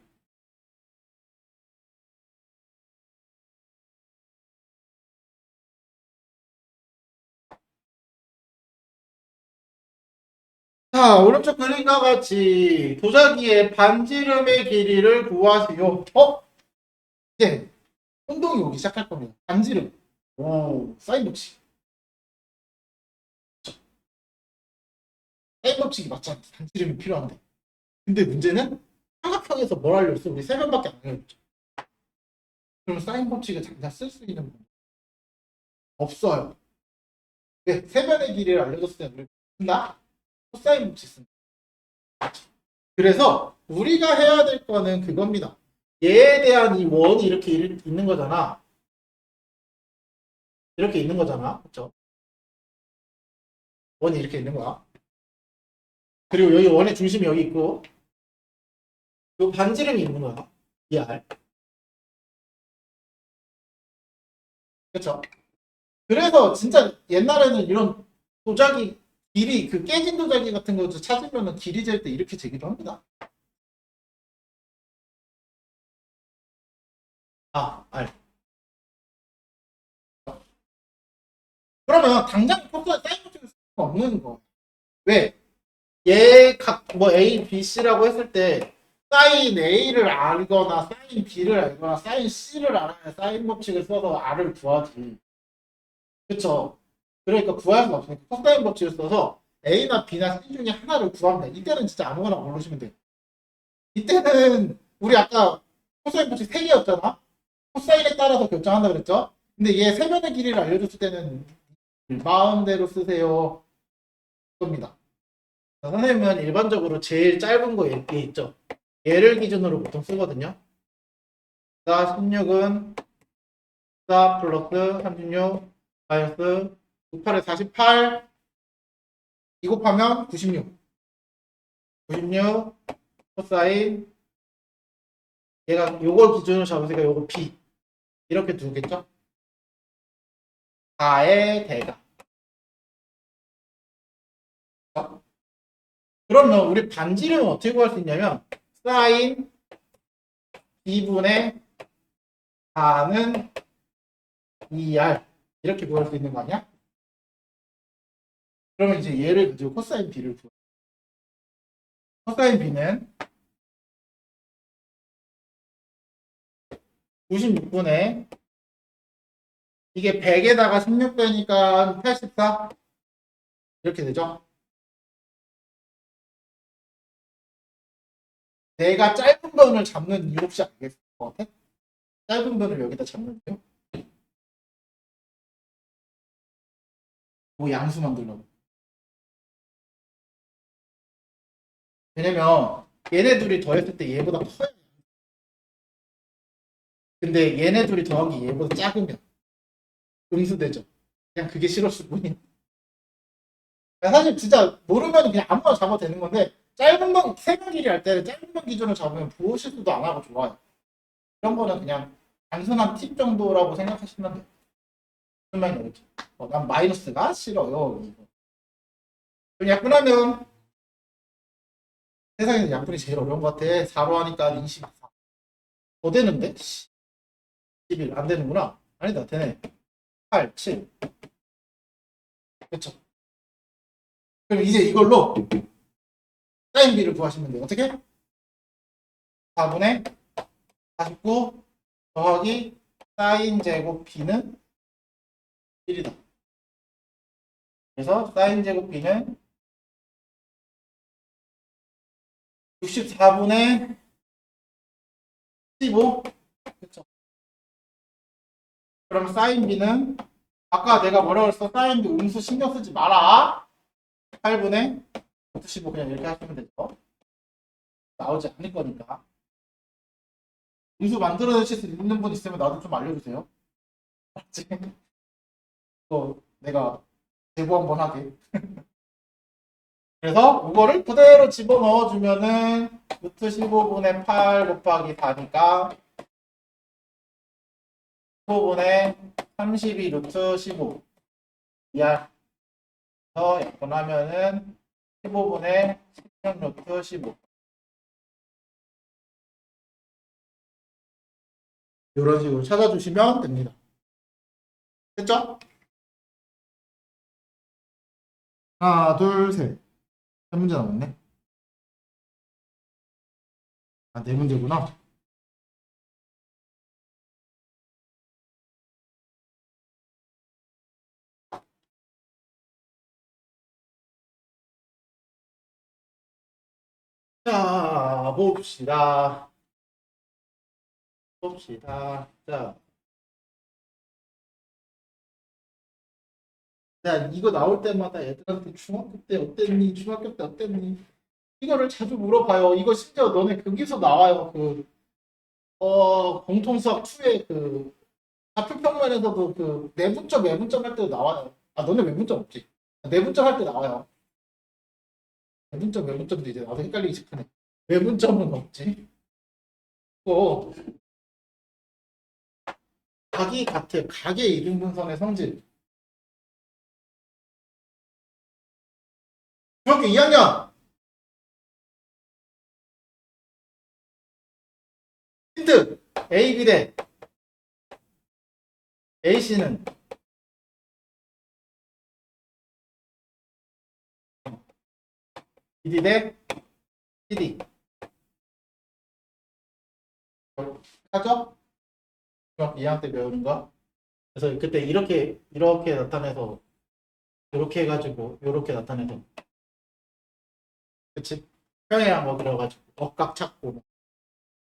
자, 오른쪽 그림과 같이 도자기의 반지름의 길이를 구하세요. 이제 운동이 오기 시작할 겁니다. 반지름. 오, 사인 법칙. 사인 법칙이 맞잖아. 반지름이 필요한데. 근데 문제는 삼각형에서 뭘 알려줬어? 우리 세 번밖에 안 알려줬죠. 그럼 사인 법칙을 장사 쓸 수 있는 분 없어요. 네, 세변의 길이를 알려줬을 때 우리 쓴다? 코사인 법칙 쓴다. 그래서 우리가 해야 될 거는 그겁니다. 얘에 대한 이 원이 이렇게 있는 거잖아. 이렇게 있는 거잖아. 그렇죠? 원이 이렇게 있는 거야. 그리고 여기 원의 중심이 여기 있고 요 반지름이 있는 거야. 이 R. 그렇죠? 그래서 진짜 옛날에는 이런 도자기 길이 그 깨진 도자기 같은 거 찾으면은 길이 잴 때 이렇게 재기도 합니다. R. 그러면 당장 평소에 사인 법칙을 쓸 수가 없는 거. 왜? 얘 각 뭐 A, B, C라고 했을 때 사인 A를 알거나 사인 B를 알거나 사인 C를 알아야 사인 법칙을 써서 R을 구하지. 그쵸? 그러니까 구할 수가 없으니까 코사인 법칙을 써서 A나 B나 C 중에 하나를 구하면 돼. 이때는 진짜 아무거나 고르시면 돼. 이때는 우리 아까 코사인 법칙 3개였잖아? 코사인에 따라서 결정한다 그랬죠? 근데 얘 세변의 길이를 알려줬을 때는 마음대로 쓰세요. 겁니다. 선생님은 일반적으로 제일 짧은 거 얘 있죠? 얘를 기준으로 보통 쓰거든요. 4, 16은 4 플러스 36 마이너스 98에 48 2 곱하면 96 96 코사인 얘가 요걸 기준으로 잡으니까 요거 B 이렇게 두겠죠? 4의 대가 그러면 우리 반지름은 어떻게 구할 수 있냐면 사인 B분의 4는 2R 이렇게 구할 수 있는 거 아니야? 그러면 이제 얘를 가지고 코사인 B를 구해. 코사인 B는 96분의 이게 100에다가 16 빼니까 84 이렇게 되죠. 내가 짧은 변을 잡는 이유 혹시 알겠을 것 같아? 짧은 변을 여기다 잡는데요. 뭐 양수 만들려고. 왜냐면 얘네 둘이 더했을 때 얘보다 커요. 근데 얘네 둘이 더한 게 얘보다 작으면 음수되죠. 그냥 그게 싫었을 뿐이야. 사실 진짜 모르면 그냥 아무거나 잡아도 되는 건데 짧은 번, 세번 길이 할 때 짧은 번 기준을 잡으면 부호 실수도 안 하고 좋아요. 이런 거는 그냥 단순한 팁 정도라고 생각하시면 돼요. 설명이 어렵죠. 난 마이너스가 싫어요. 이거. 약분하면 세상에서 약분이 제일 어려운 것 같아. 4로 하니까 24. 더 되는데? 11. 안 되는구나. 아니다. 되네. 8, 7. 그쵸. 그럼 이제 이걸로 사인 B를 구하시면 돼요. 어떻게? 4분의 49 더하기 사인 제곱 B는 1이다. 그래서 사인 제곱 B는 64분의 15. 그쵸. 그럼 사인 B는 아까 내가 뭐라고 했어? 사인 B 음수 신경 쓰지 마라. 8분의 15 그냥 이렇게 하시면 되죠. 나오지 않을 거니까. 음수 만들어내실 수 있는 분 있으면 나도 좀 알려주세요. 알았지? 또 내가 제보 한번 하게. 그래서 이거를 그대로 집어넣어 주면은 루트 15분의 8 곱하기 4니까 15분의 32 루트 15 이하서 약분하면은 15분의 16 루트 15. 이런 식으로 찾아주시면 됩니다. 됐죠? 하나, 둘, 셋. 세 문제 남았네. 아, 네 문제구나. 자, 봅시다. 자, 야, 이거 나올 때마다 애들한테 중학교 때 어땠니? 중학교 때 어땠니? 이거를 자주 물어봐요. 이거 심지어 너네 거기서 나와요. 공통수학 2의 좌표평면에서도 내분점, 외분점 할 때도 나와요. 아, 너네 외분점 없지? 내분점 할 때 나와요. 내분점, 외분점도 이제 나도 헷갈리기 시작하네. 외분점은 없지. 또, 각이 같아. 각의 이등분선의 성질. 중학교 2학년! 힌트! A, B 대 AC는 BD 대 CD. 하죠? 중학교 2학년 때 배우는 거. 그래서 그때 이렇게 나타내서, 이렇게 해가지고, 이렇게 나타내서. 그치? 평행한 거 그려가지고, 억각 찾고,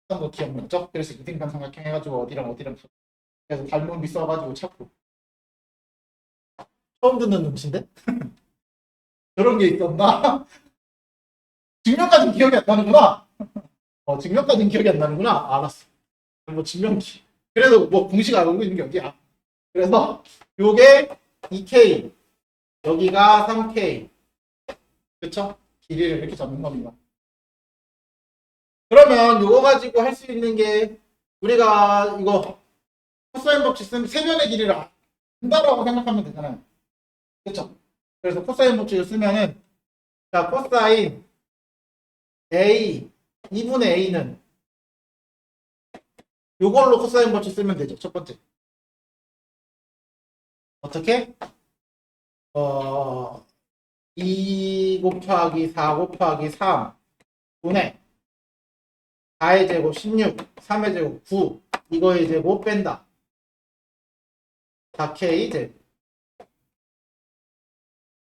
어떤 거 기억나죠? 그래서 이등변 삼각형 해가지고, 어디랑 어디랑 그래서 닮음비 써가지고 찾고. 처음 듣는 눈치인데? 그런 게 있었나? 증명까지는 기억이 안 나는구나. 증명까지는 기억이 안 나는구나. 알았어. 뭐 증명기. 그래도 뭐 공식 알고 있는 게 어디야. 그래서 요게 2K, 여기가 3K. 그쵸? 길이를 이렇게 잡는 겁니다. 그러면 요거 가지고 할 수 있는 게 우리가 이거 코사인 법칙 쓰면 세변의 길이를 안다라고 생각하면 되잖아요. 그쵸? 그래서 코사인 법칙을 쓰면은 자, 코사인 A 2분의 A는 요걸로 코사인 법칙 쓰면 되죠. 첫 번째. 어떻게? 2 곱하기 4 곱하기 3 분의 4의 제곱 16, 3의 제곱 9. 이거의 제곱 뺀다. 4K 제곱.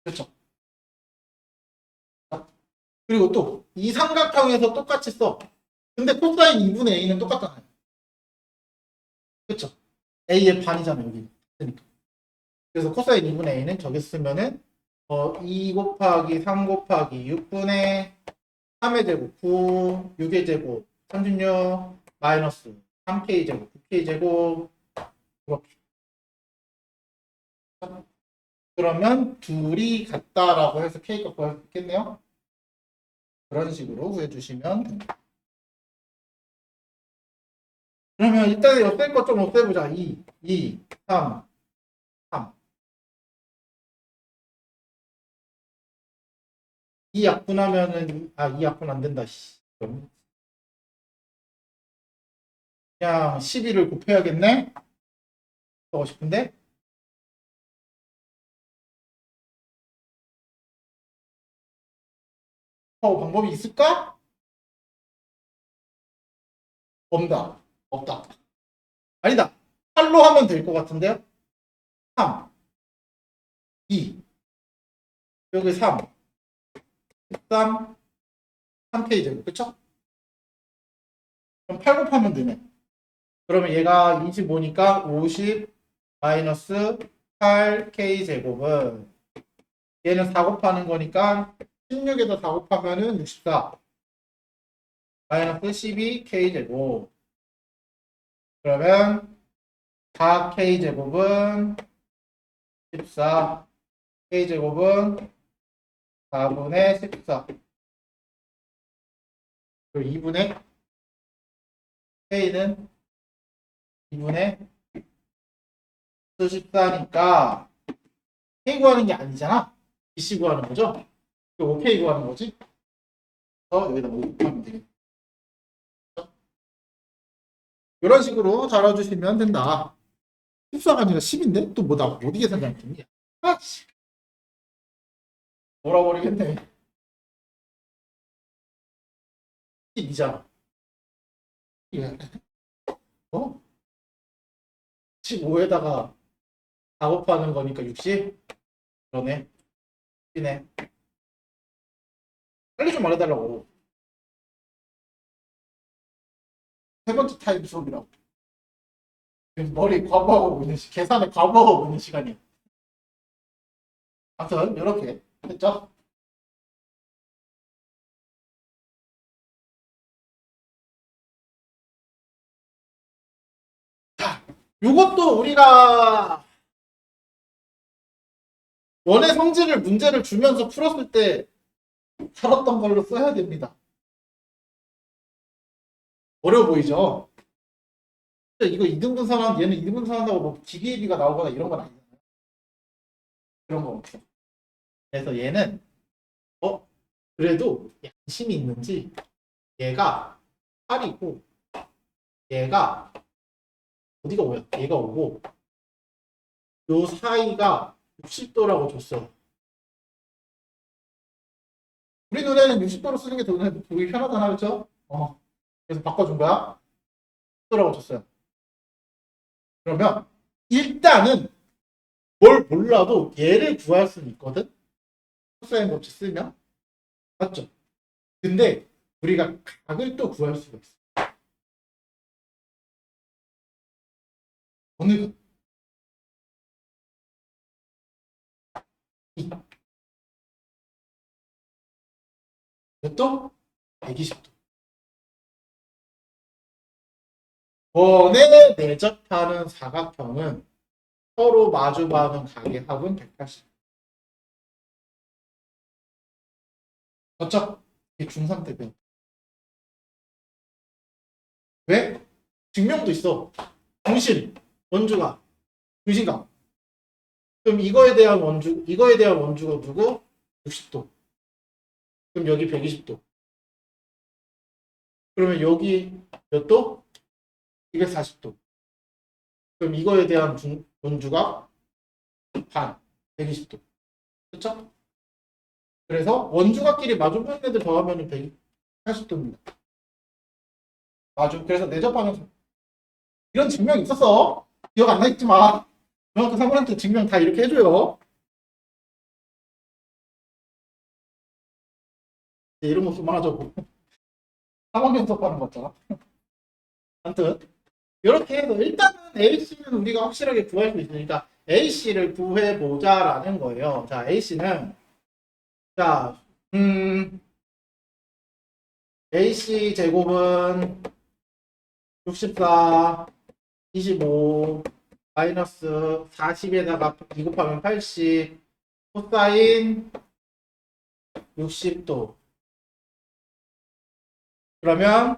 그렇죠? 그리고 또 이 삼각형에서 똑같이 써. 근데 코사인 2분의 A는 똑같잖아요. 그렇죠? A의 반이잖아요, 여기. 그러니까. 그래서 코사인 2분의 A는 저기 쓰면은 2 곱하기 3 곱하기 6분의 3의 제곱 9, 6의 제곱 36, 마이너스 3K 제곱, 9K 제곱. 이렇게. 그러면 둘이 같다라고 해서 K 값 구할 수 있겠네요. 그런 식으로 구해주시면 됩니다. 그러면 일단 옆에 거 좀 없애보자. 2, 3, 3. 이 약분하면은, 이 약분 안 된다. 그냥 12를 곱해야겠네? 하고 싶은데? 방법이 있을까? 없다. 없다. 아니다. 8로 하면 될 것 같은데요? 3, 2, 여기 3, 13, 3K 제곱. 그쵸? 그럼 8 곱하면 되네. 그러면 얘가 25니까 50 마이너스 8K 제곱은 얘는 4 곱하는 거니까 16에다 4 곱하면은 64 마이너스 12K 제곱. 그러면 4K 제곱은 14, K 제곱은 4분의 14. 그리고 2분의 K는 2분의 14니까 K 구하는 게 아니잖아. BC 구하는 거죠. 오케이 구하는 거지? 여기다 5 곱하면 되겠다. 이런 식으로 다뤄주시면 된다. 14가 아니라 10인데? 또 뭐 나 어디 계산장했니? 아, 씨. 몰아버리겠네. 12잖아. 어? 15에다가 4 곱하는 거니까 60? 그러네. 이네. 빨리 좀 말해달라고. 세 번째 타임 수업이라고. 지금 머리 과부하고 있는 계산에 과부하고 있는 시간이야. 아무튼 이렇게 됐죠? 요것도 우리가 원의 성질을 문제를 주면서 풀었을 때 살았던 걸로 써야 됩니다. 어려워 보이죠? 이거 이등분산하는 얘는 이등분산한다고 뭐 기계비가 나오거나 이런 건 아니잖아요. 그런 거 없죠. 그래서 얘는 그래도 양심이 있는지 얘가 8이고 얘가 어디가 5야? 얘가 5고 요 사이가 60도라고 줬어. 우리 눈에는 60도로 쓰는 게 더 눈에 보기 편하잖아, 그렇죠? 그래서 바꿔준 거야. 60도라고 줬어요. 그러면 일단은 뭘 몰라도 얘를 구할 수는 있거든. 코사인 법칙 쓰면 맞죠? 근데 우리가 각을 또 구할 수가 있어. 어느 몇 도? 120도. 원에 내접하는 사각형은 서로 마주보는 각의 합은 180. 맞죠? 이게 중3 때 배웠. 왜? 증명도 있어. 중심, 원주가, 중심각. 그럼 이거에 대한 원주가 누구? 60도. 그럼 여기 120도. 그러면 여기 몇 도? 240도. 그럼 이거에 대한 원주가 반, 120도. 그렇죠? 그래서 원주각끼리 마주보는 애들 더하면 180도입니다. 그래서 내접하는 이런 증명이 있었어. 기억 안 나겠지만 중학교 3학년 때 증명 다 이렇게 해줘요. 이런 거 그만하자고. 3학년 수업하는 거 같잖아. 아무튼 이렇게 해서 일단은 A씨는 우리가 확실하게 구할 수 있으니까 A씨를 구해보자라는 거예요. 자, A씨는 자, AC 제곱은 64, 25, 마이너스 40에다가 2 곱하면 80, 코사인 60도. 그러면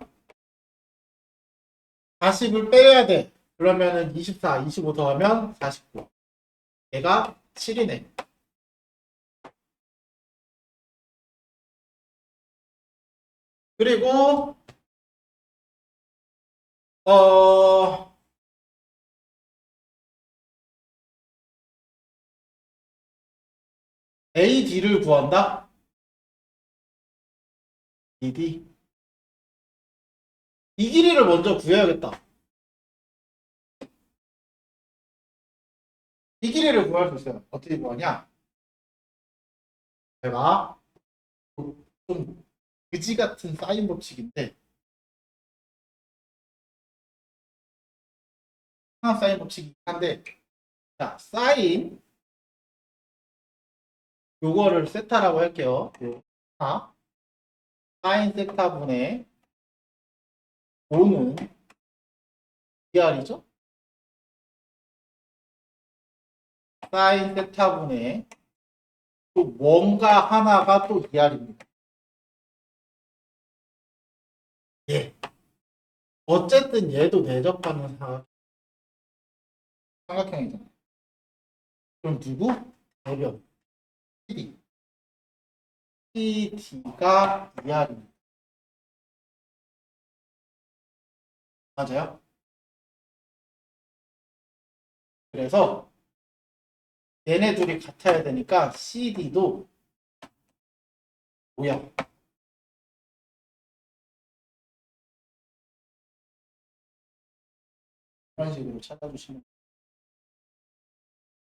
40을 빼야 돼. 그러면은 24, 25 더하면 49. 얘가 7이네. 그리고 AD를 구한다. DD. 이 길이를 먼저 구해야겠다. 이 길이를 구할 수 있어요. 어떻게 구하냐? 제가 좀 그지 같은 사인 법칙인데 하나 사인 법칙이긴 한데 자 사인 요거를 세타라고 할게요. 하나 사인 세타분의 5는 2R이죠? 사인 세타분의 또 뭔가 하나가 또 2R입니다. 예. 어쨌든 얘도 내접하는 삼각형이잖아. 그럼 누구? 대변. PD. CD가 2R입니다. 맞아요? 그래서 얘네 둘이 같아야 되니까 CD도 뭐야? 이런 식으로 찾아주시면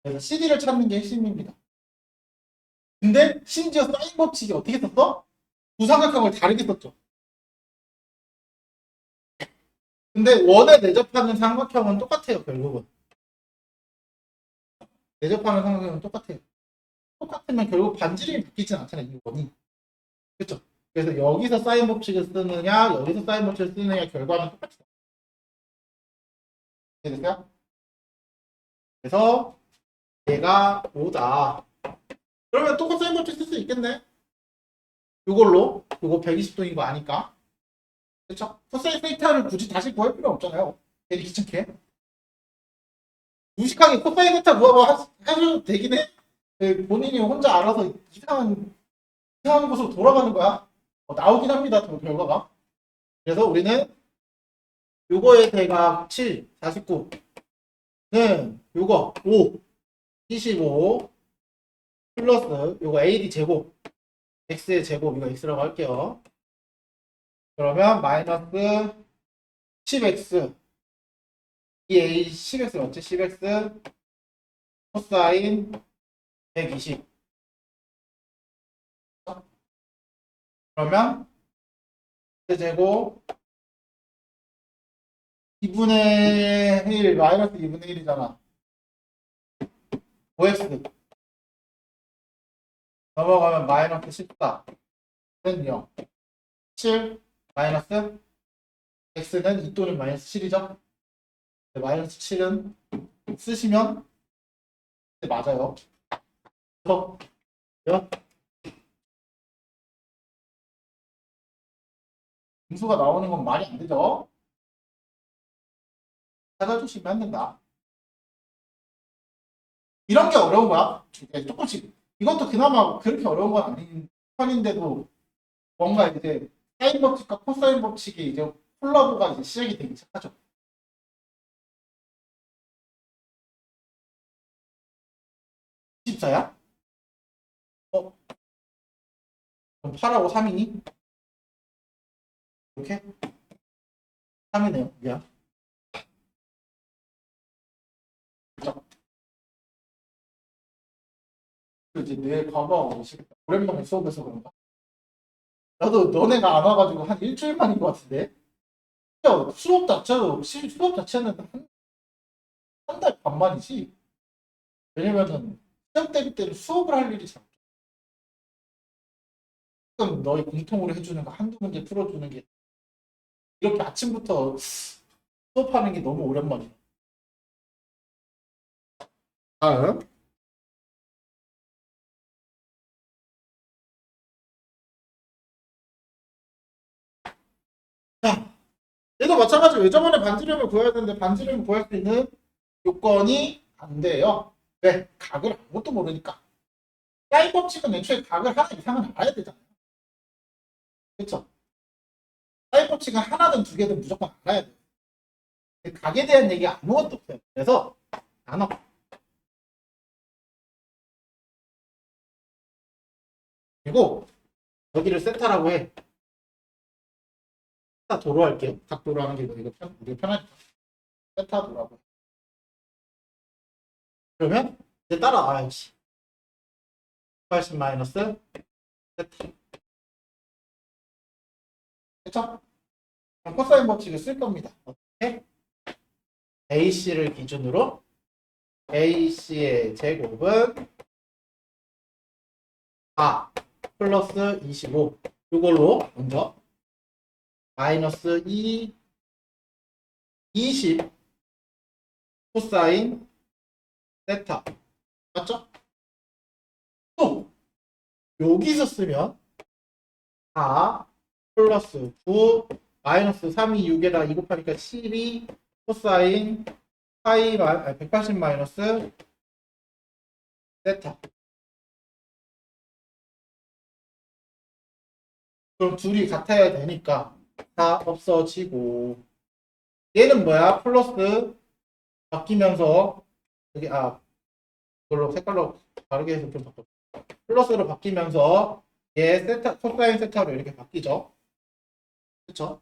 그래서 CD를 찾는 게 핵심입니다. 근데 심지어 사인 법칙이 어떻게 썼어? 두 삼각형을 다르게 썼죠. 근데 원에 내접하는 삼각형은 똑같아요. 결국은 내접하는 삼각형은 똑같아요. 똑같으면 결국 반지름이 바뀌진 않잖아요. 이 원이. 그렇죠? 그래서 여기서 사인 법칙을 쓰느냐 여기서 사인 법칙을 쓰느냐 결과는 똑같이 나와요. 그래서 얘가 5다. 그러면 똑같은 사인 법칙 쓸 수 있겠네. 이걸로 이거 120도인 거 아니까. 그렇죠? 코사인 세타를 굳이 다시 구할 필요 없잖아요. 괜히 귀찮게. 무식하게 코사인 세타 구하고 해도 되긴 해. 본인이 혼자 알아서 이상한 곳으로 돌아가는 거야. 나오긴 합니다. 그 결과가. 그래서 우리는 요거의 대각 7, 49는 요거 5, 25 플러스 요거 AD 제곱 X의 제곱 이거 X라고 할게요. 그러면 마이너스 10X 이 A 10X 맞지? 10X 코사인 120 그러면 제곱 2분의 1 마이너스 2분의 1이잖아. 5X 넘어가면 마이너스 14는 0 7 마이너스 X는 2 또는 마이너스 7이죠. 마이너스 7은 쓰시면 맞아요. 그래서 분수가 나오는 건 말이 안 되죠. 찾아주시면 안 된다. 이런 게 어려운 거야. 조금씩. 이것도 그나마 그렇게 어려운 건 아닌 편인데도 뭔가 이제 사인 법칙과 코사인 법칙이 이제 콜라보가 이제 시작이 되기 시작하죠. 24야? 그럼 8하고 3이니? 이렇게? 3이네요. 미안. 이제 뇌 과부하가 오시겠다. 오랜만에 수업에서 그런가? 나도 너네가 안 와가지고 한 일주일 만인 것 같은데? 진짜 수업 자체는 한 달 반 만이지. 왜냐면은 시험 대비 때는 수업을 할 일이 잘 없어. 가끔 너희 공통으로 해주는 거 한두 문제 풀어주는 게 이렇게 아침부터 수업하는 게 너무 오랜만이야. 다음. 자, 얘도 마찬가지로 예전에 반지름을 구해야 되는데 반지름을 구할 수 있는 요건이 안 돼요. 왜? 각을 아무것도 모르니까. 사인 법칙은 애초에 각을 하나 이상은 알아야 되잖아요. 그렇죠? 사인 법칙은 하나든 두 개든 무조건 알아야 돼요. 각에 대한 얘기 아무것도 없어요. 그래서 나눠. 그리고 여기를 세타라고 해. 세타 도로 할게요. 각도로 하는 게 우리가 편하니까. 세타 도라고 해. 그러면 이제 따라와야지. 80 마이너스 세타. 그렇죠? 그럼 코사인 법칙을 쓸 겁니다. 어떻게? AC를 기준으로 AC의 제곱은 4 플러스 25 이걸로 먼저 마이너스 2 20 코사인 세타 맞죠? 또 여기서 쓰면 4 플러스 9 마이너스 3이 6에다 2 곱하니까 12 코사인 파이 180 마이너스 세타 그럼 둘이 같아야 되니까 다 없어지고 얘는 뭐야? 플러스 바뀌면서 여기 이걸로 색깔로 다르게 해서 좀 바꿔. 플러스로 바뀌면서 얘 세타 코사인 세타로 이렇게 바뀌죠. 그렇죠?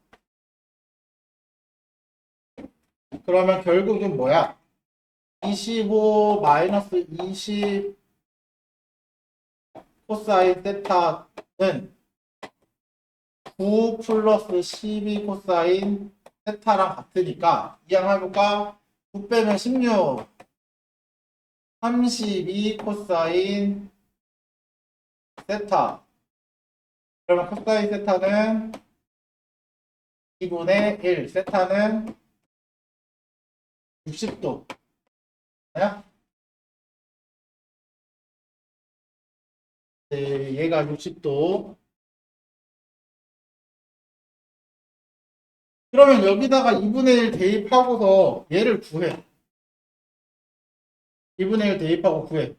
그러면 결국은 뭐야? 25 마이너스 20 코사인 세타는 9 플러스 12 코사인 세타랑 같으니까 이항 해볼까? 9 빼면 16 32 코사인 세타. 그러면 코사인 세타는 2분의 1 세타는 60도. 네, 얘가 60도. 그러면 여기다가 2분의 1 대입하고서 얘를 구해. 2분의 1 대입하고 구해.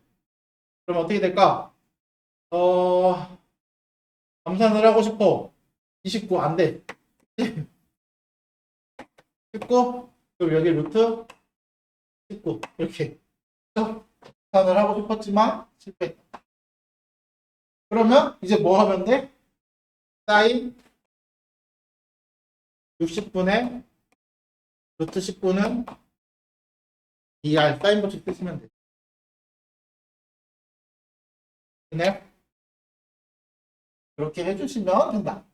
그럼 어떻게 될까? 감산을 하고 싶어. 29 안 돼. 19? 그럼 여기 루트 19. 이렇게. 감산을 하고 싶었지만 실패했다. 그러면 이제 뭐 하면 돼? 사인 60분의 루트 19는 ER 사인 법칙 쓰시면 돼. 네. 그렇게 해주시면 된다.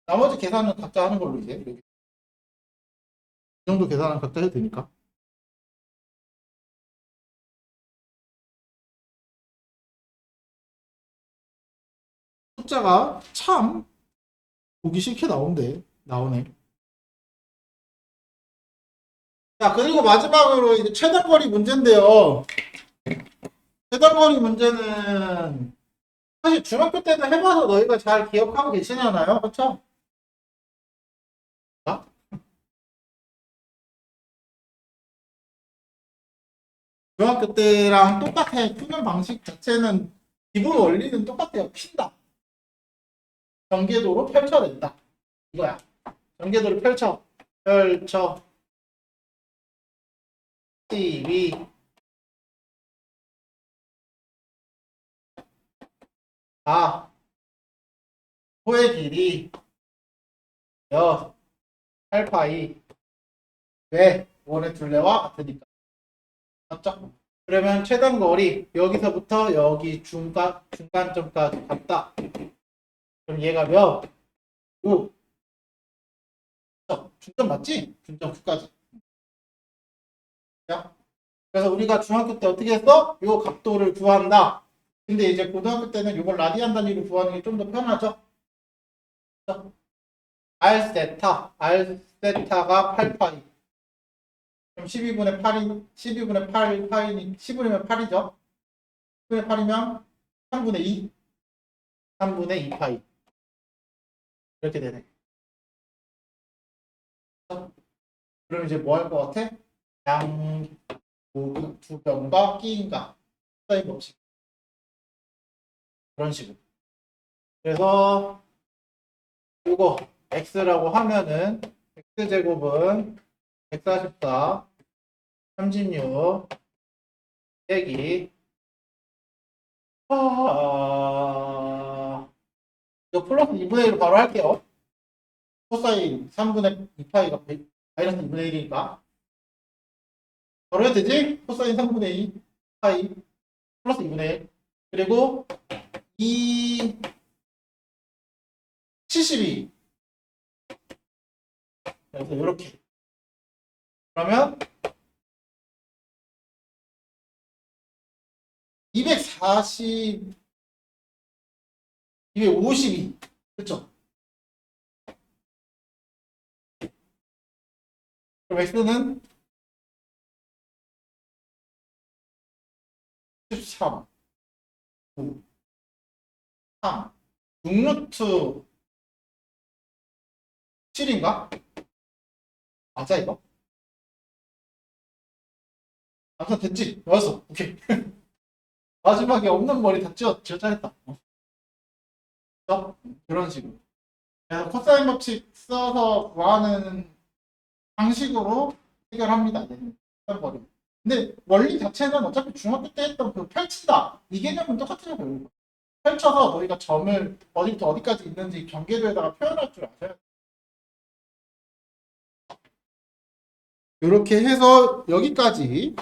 나머지 계산은 각자 하는 걸로 이제. 이 정도 계산은 각자 해도 되니까. 숫자가 참 보기 싫게 나오네. 자, 그리고 마지막으로 이제 최단거리 문제인데요. 최단거리 문제는 사실 중학교 때는 해봐서 너희가 잘 기억하고 계시잖아요. 그렇죠? 중학교 때랑 똑같아. 푸는 방식 자체는 기본 원리는 똑같아요. 핀다. 전개도로 펼쳐낸다. 이거야. 전개도를 펼쳐. 12 호의 길이 8파이 왜? 원의 둘레와 같으니까. 맞죠? 그러면 최단 거리 여기서부터 여기 중간점까지 갔다. 그럼 얘가 몇? 5. 중점 맞지? 중점 9까지. 그래서 우리가 중학교 때 어떻게 했어? 요 각도를 구한다. 근데 이제 고등학교 때는 이걸 라디안 단위로 구하는 게 좀 더 편하죠? R세타가 8파이. 그럼 12분의 8이 12분의 8 파이니 10분이면 8이죠? 10분의 8이면 3분의 2. 3분의 2 파이. 이렇게 되네. 그럼 이제 뭐 할 것 같아? 두 변과 끼인가 사인 법칙. 그런 식으로. 그래서 이거 x라고 하면은 x제곱은 144 36 빼기 이거 플러스 2분의 1로 바로 할게요. 코사인 3분의 2파이가 마이너스 2분의 1이니까 바로 해도 되지? 코사인 3분의 2 파이 플러스 2분의 1 그리고 2 72 그래서 이렇게 그러면 240 252 그쵸? 그럼 x는 13 9 3 6루트 7인가? 맞아 이거? 암산 됐지? 맞았어. 오케이. 마지막에 없는 머리 다 지었 잘했다. 그렇죠? 그런 식으로. 그래서 코사인 법칙 써서 구하는 방식으로 해결합니다. 네. 거리. 근데 원리 자체는 어차피 중학교 때 했던 그 펼친다 이 개념은 똑같아요. 결국. 펼쳐서 너희가 점을 어디부터 어디까지 있는지 경계도에다가 표현할 줄 아셔야 돼요. 이렇게 해서 여기까지